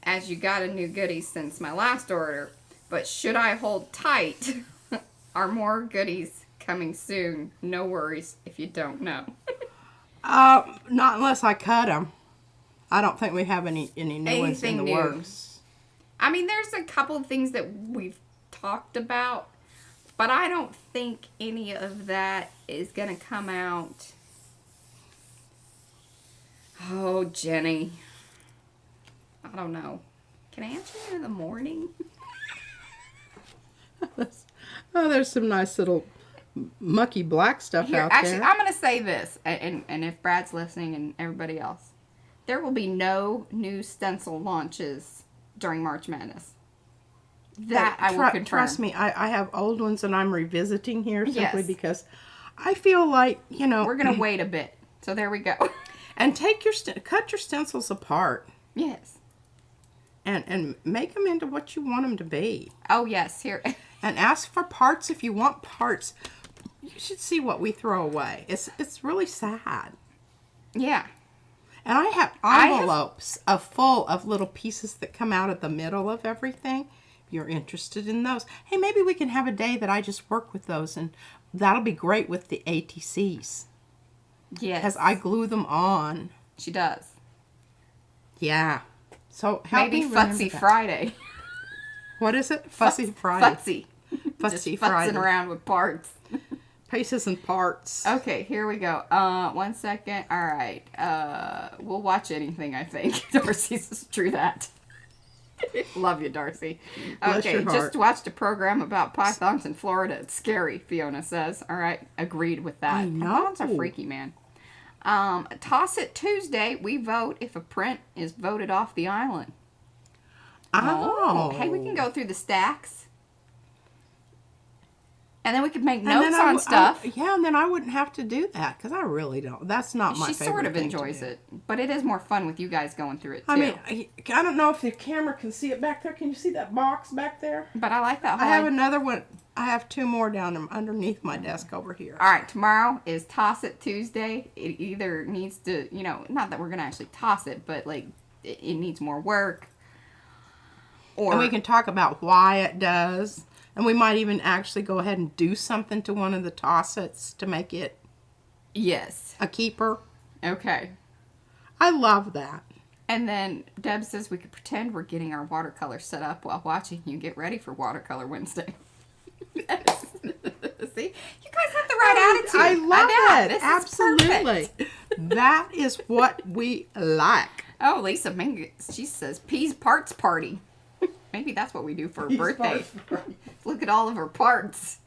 Speaker 2: As you got a new goodie since my last order, but should I hold tight? Are more goodies coming soon? No worries if you don't know.
Speaker 1: Not unless I cut them. I don't think we have any new ones in the works.
Speaker 2: I mean, there's a couple of things that we've talked about, but I don't think any of that is going to come out. Oh, Jenny. I don't know. Can I answer you in the morning?
Speaker 1: Oh, there's some nice little mucky black stuff out
Speaker 2: Actually,
Speaker 1: there.
Speaker 2: I'm going to say this, and if Brad's listening and everybody else, there will be no new stencil launches during March Madness. That I will confirm.
Speaker 1: Trust me, I have old ones that I'm revisiting here simply
Speaker 2: Yes.
Speaker 1: because I feel like,
Speaker 2: We're going to wait a bit. So there we go.
Speaker 1: And cut your stencils apart.
Speaker 2: Yes.
Speaker 1: And make them into what you want them to be.
Speaker 2: Oh, yes. Here.
Speaker 1: And ask for parts if you want parts. You should see what we throw away. It's really sad.
Speaker 2: Yeah.
Speaker 1: And I have envelopes full of little pieces that come out of the middle of everything. If you're interested in those, hey, maybe we can have a day that I just work with those, and that'll be great with the ATCs.
Speaker 2: Yes.
Speaker 1: Because I glue them on.
Speaker 2: She does.
Speaker 1: Yeah. So help
Speaker 2: maybe
Speaker 1: me remember
Speaker 2: Futsy
Speaker 1: that.
Speaker 2: Friday.
Speaker 1: What is it? Fussy Friday.
Speaker 2: Futsy.
Speaker 1: Futsy
Speaker 2: Just
Speaker 1: Friday.
Speaker 2: futzing around with parts.
Speaker 1: Pieces and parts.
Speaker 2: Okay, here we go. 1 second. All right. We'll watch anything, I think. Darcy says, true that. Love you, Darcy.
Speaker 1: Bless
Speaker 2: Okay,
Speaker 1: your heart.
Speaker 2: just watched a program about pythons in Florida. It's scary, Fiona says. All right, agreed with that.
Speaker 1: I know.
Speaker 2: Pythons are freaky, man. Toss It Tuesday. We vote if a print is voted off the island.
Speaker 1: Oh.
Speaker 2: Hey, we can go through the stacks. And then we could make
Speaker 1: And then
Speaker 2: notes on stuff.
Speaker 1: Yeah, and then I wouldn't have to do that because I really don't. That's not my
Speaker 2: She
Speaker 1: favorite
Speaker 2: sort of
Speaker 1: thing to
Speaker 2: enjoys
Speaker 1: do.
Speaker 2: it, but it is more fun with you guys going through it too.
Speaker 1: I mean, I don't know if the camera can see it back there. Can you see that box back there?
Speaker 2: But I like that.
Speaker 1: I have another one. I have two more down underneath my desk over here.
Speaker 2: All right, tomorrow is Toss It Tuesday. It either needs to, not that we're gonna actually toss it, but like it needs more work. Or
Speaker 1: And we can talk about why it does. And we might even actually go ahead and do something to one of the toss-its to make it
Speaker 2: yes,
Speaker 1: a keeper.
Speaker 2: okay.
Speaker 1: I love that.
Speaker 2: And then Deb says we could pretend we're getting our watercolor set up while watching you get ready for Watercolor Wednesday. Yes. See, you guys have the right attitude.
Speaker 1: I love it.
Speaker 2: This is
Speaker 1: Absolutely.
Speaker 2: perfect.
Speaker 1: That is what we like.
Speaker 2: Oh, Lisa Mingus, she says Peas Parts Party. Maybe that's what we do for her birthday. Look at all of her parts.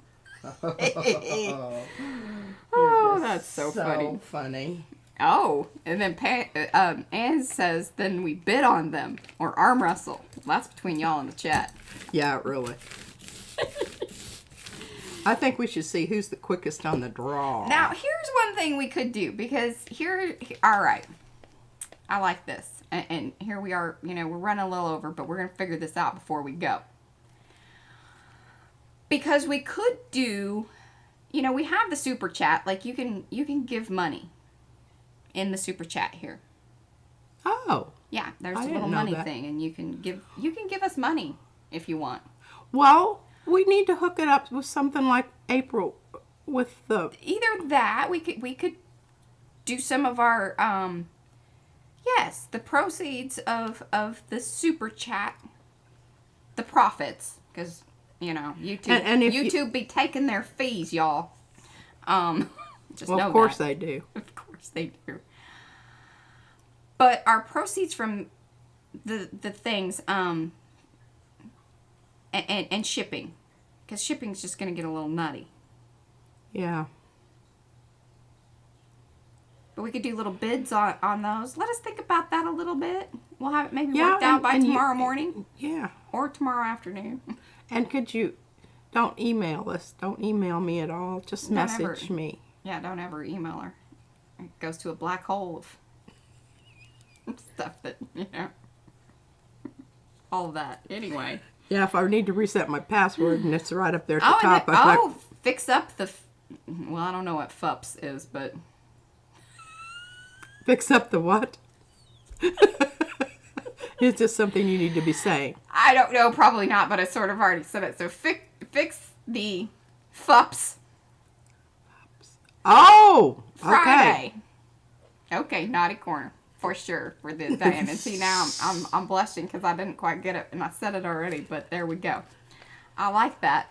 Speaker 2: Oh, that's so
Speaker 1: funny.
Speaker 2: Oh, and then Ann says, then we bid on them or arm wrestle. That's between y'all in the chat.
Speaker 1: Yeah, really. I think we should see who's the quickest on the draw.
Speaker 2: Now, here's one thing we could do because all right, I like this. And here we are, we're running a little over, but we're going to figure this out before we go. Because we could do, we have the super chat. Like you can give money in the super chat here.
Speaker 1: Oh.
Speaker 2: Yeah, there's a
Speaker 1: didn't
Speaker 2: little
Speaker 1: know
Speaker 2: money
Speaker 1: that.
Speaker 2: thing, and you can give us money if you want.
Speaker 1: Well, we need to hook it up with something like April with the...
Speaker 2: Either that, we could do some of our yes, the proceeds of the super chat, the profits, because YouTube
Speaker 1: And if
Speaker 2: YouTube be taking their fees, y'all. Just know
Speaker 1: of course
Speaker 2: that.
Speaker 1: they do.
Speaker 2: Of course they do. But our proceeds from the things and shipping, because shipping's just going to get a little nutty.
Speaker 1: Yeah.
Speaker 2: But we could do little bids on those. Let us think about that a little bit. We'll have it maybe
Speaker 1: Yeah,
Speaker 2: worked out by
Speaker 1: and
Speaker 2: tomorrow morning
Speaker 1: Yeah.
Speaker 2: or tomorrow afternoon.
Speaker 1: And could you... Don't email us. Don't email me at all. Just
Speaker 2: Don't
Speaker 1: message
Speaker 2: ever.
Speaker 1: me.
Speaker 2: Yeah, don't ever email her. It goes to a black hole of stuff that, all of that. Anyway.
Speaker 1: Yeah, if I need to reset my password and it's right up there at the top.
Speaker 2: Fix up the... Well, I don't know what FUPS is, but...
Speaker 1: Fix up the what? It's just something you need to be saying.
Speaker 2: I don't know, probably not, but I sort of already said it. So fix the FUPS
Speaker 1: Oh!
Speaker 2: Friday. Okay, naughty corner. For sure, for the Diane. And see, now I'm blushing because I didn't quite get it, and I said it already, but there we go. I like that.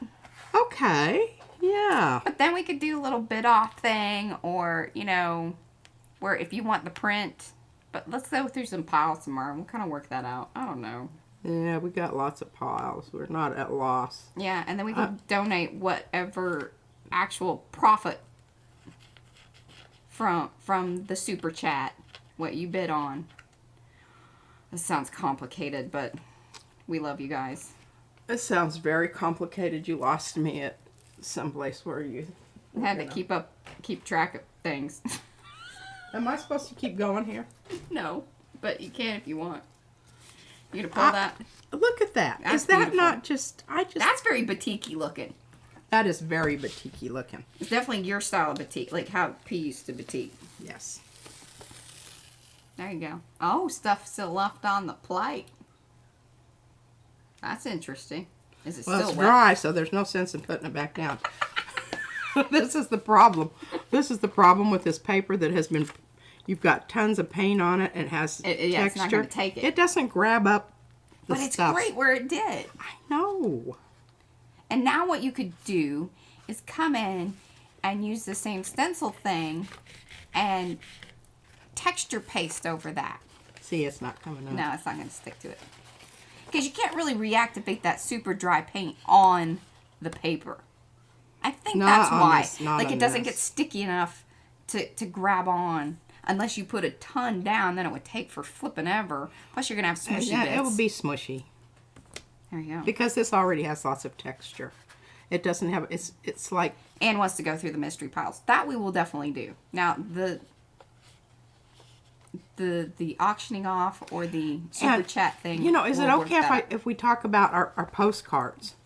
Speaker 1: Okay. Yeah.
Speaker 2: But then we could do a little bit off thing, or, you know, where if you want the print. But let's go through some piles tomorrow. We'll kind of work that out. I don't know.
Speaker 1: Yeah, we got lots of piles. We're not at loss.
Speaker 2: Yeah, and then we can donate whatever actual profit from the super chat, what you bid on. This sounds complicated, but we love you guys.
Speaker 1: It sounds very complicated. You lost me at someplace where you
Speaker 2: Had to keep track of things.
Speaker 1: Am I supposed to keep going here?
Speaker 2: No, but you can if you want. You gonna pull that?
Speaker 1: Look at that.
Speaker 2: That's
Speaker 1: Is that
Speaker 2: beautiful.
Speaker 1: not just?
Speaker 2: That's very batik-y looking.
Speaker 1: That is very batik-y looking.
Speaker 2: It's definitely your style of batik, like how P used to batik.
Speaker 1: Yes.
Speaker 2: There you go. Oh, stuff still left on the plate. That's interesting. Is it
Speaker 1: Well,
Speaker 2: still
Speaker 1: it's
Speaker 2: wet?
Speaker 1: dry, so there's no sense in putting it back down. This is the problem. This is the problem with this paper that has been. You've got tons of paint on it and it has texture.
Speaker 2: Yeah, it's not going to take it.
Speaker 1: It doesn't grab up the
Speaker 2: But it's
Speaker 1: stuff.
Speaker 2: great where it did.
Speaker 1: I know.
Speaker 2: And now what you could do is come in and use the same stencil thing and texture paste over that.
Speaker 1: See, it's not coming up.
Speaker 2: No, it's not going to stick to it. Because you can't really reactivate that super dry paint on the paper. I think
Speaker 1: Not
Speaker 2: that's
Speaker 1: on
Speaker 2: why.
Speaker 1: this, not
Speaker 2: Like
Speaker 1: on
Speaker 2: it doesn't
Speaker 1: this.
Speaker 2: get sticky enough to grab on. Unless you put a ton down, then it would take for flipping ever. Plus you're going to have smushy
Speaker 1: Yeah,
Speaker 2: bits.
Speaker 1: it will be smushy.
Speaker 2: There you go.
Speaker 1: Because this already has lots of texture. It doesn't have, it's like.
Speaker 2: Anne wants to go through the mystery piles. That we will definitely do. Now, the auctioning off or the super chat thing.
Speaker 1: You know, is it
Speaker 2: we'll work
Speaker 1: okay
Speaker 2: that
Speaker 1: if we talk about our postcards?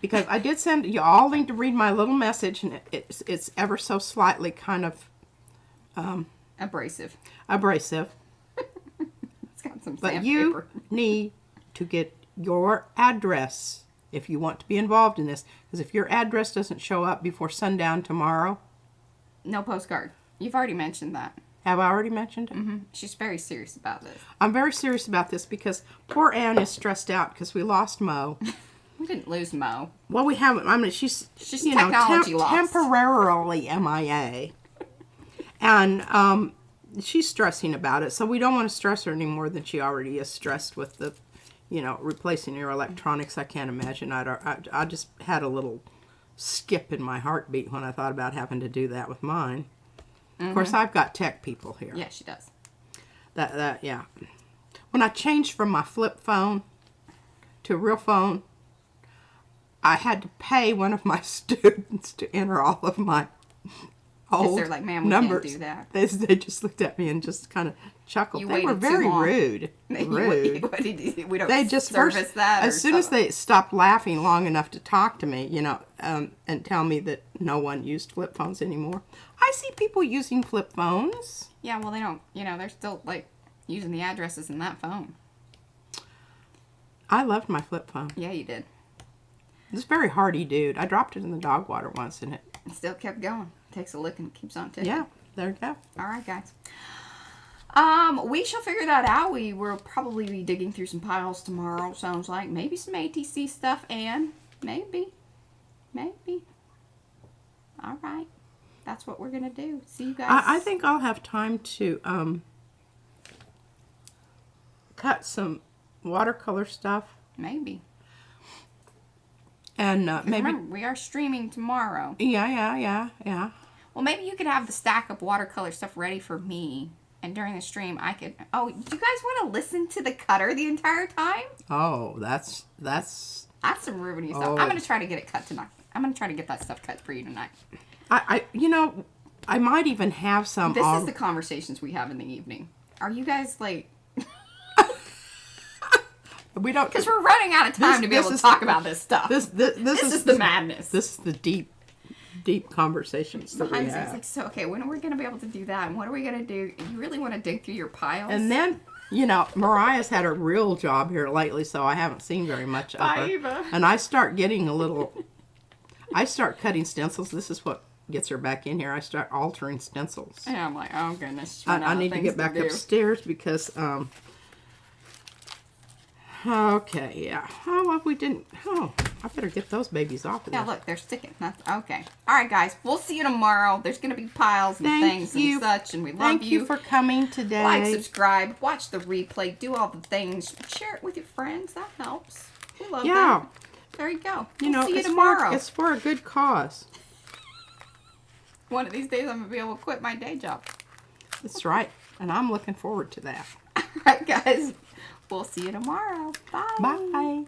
Speaker 1: Because I did send, you all need to read my little message, and it's ever so slightly kind of
Speaker 2: abrasive.
Speaker 1: abrasive.
Speaker 2: It's got some
Speaker 1: But
Speaker 2: sandpaper.
Speaker 1: you need to get your address if you want to be involved in this. Because if your address doesn't show up before sundown tomorrow.
Speaker 2: No postcard. You've already mentioned that.
Speaker 1: Have I already mentioned it?
Speaker 2: Mm-hmm. She's very serious about this.
Speaker 1: I'm very serious about this because poor Anne is stressed out because we lost Mo.
Speaker 2: We didn't lose Mo.
Speaker 1: Well, we haven't. I mean, she's you know,
Speaker 2: technology lost.
Speaker 1: temporarily MIA, and she's stressing about it. So we don't want to stress her any more than she already is stressed with the, you know, replacing your electronics. I can't imagine. I just had a little skip in my heartbeat when I thought about having to do that with mine. Mm-hmm. Of course, I've got tech people here.
Speaker 2: Yeah, she does.
Speaker 1: Yeah. When I changed from my flip phone to a real phone, I had to pay one of my students to enter all of my old
Speaker 2: they're like, "Ma'am, we
Speaker 1: numbers.
Speaker 2: can't do that."
Speaker 1: They just looked at me and just kind of chuckled.
Speaker 2: You
Speaker 1: They were
Speaker 2: waited too
Speaker 1: very
Speaker 2: long.
Speaker 1: rude. Rude.
Speaker 2: What did you, we don't
Speaker 1: They just
Speaker 2: service
Speaker 1: first,
Speaker 2: that.
Speaker 1: as soon as they stopped laughing long enough to talk to me, you know, and tell me that no one used flip phones anymore. I see people using flip phones.
Speaker 2: Yeah, well, they don't. You know, they're still like using the addresses in that phone.
Speaker 1: I loved my flip phone.
Speaker 2: Yeah, you did.
Speaker 1: It's a very hardy dude. I dropped it in the dog water once and it.
Speaker 2: It still kept going. Takes a lick and keeps on ticking.
Speaker 1: Yeah, there you go.
Speaker 2: All right, guys. We shall figure that out. We will probably be digging through some piles tomorrow. Sounds like maybe some ATC stuff, and maybe. All right, that's what we're gonna do. See you guys.
Speaker 1: I think I'll have time to cut some watercolor stuff
Speaker 2: maybe.
Speaker 1: and maybe.
Speaker 2: Remember, we are streaming tomorrow.
Speaker 1: Yeah.
Speaker 2: Well, maybe you could have the stack of watercolor stuff ready for me, and during the stream, I could. Oh, do you guys want to listen to the cutter the entire time?
Speaker 1: Oh, that's.
Speaker 2: That's some Ruben stuff.
Speaker 1: Oh.
Speaker 2: I'm gonna try to get it cut tonight. I'm gonna try to get that stuff cut for you tonight.
Speaker 1: You know, I might even have some.
Speaker 2: This is the conversations we have in the evening. Are you guys like?
Speaker 1: We don't.
Speaker 2: Because we're running out of time to be able to talk about this stuff.
Speaker 1: This
Speaker 2: is the madness.
Speaker 1: This is the deep conversations that we
Speaker 2: Behind the scenes,
Speaker 1: have.
Speaker 2: like, so okay, when are we gonna be able to do that? And what are we gonna do? You really want to dig through your piles?
Speaker 1: And then, you know, Mariah's had a real job here lately, so I haven't seen very much of
Speaker 2: Bye,
Speaker 1: her.
Speaker 2: Eva.
Speaker 1: And I start getting a little. I start cutting stencils. This is what gets her back in here, I start altering stencils.
Speaker 2: And I'm like, oh goodness.
Speaker 1: I need to get back upstairs because, okay, yeah. Oh, well, we didn't, I better get those babies off of there.
Speaker 2: Yeah, look, they're sticking. Okay. All right, guys. We'll see you tomorrow. There's going to be piles and things and such, and we love you.
Speaker 1: Thank you for coming today.
Speaker 2: Like, subscribe, watch the replay, do all the things. Share it with your friends. That helps. We love them. There you go. We'll see you tomorrow.
Speaker 1: It's for a good cause.
Speaker 2: One of these days, I'm going to be able to quit my day job.
Speaker 1: That's right. And I'm looking forward to that.
Speaker 2: All right, guys. We'll see you tomorrow. Bye.
Speaker 1: Bye.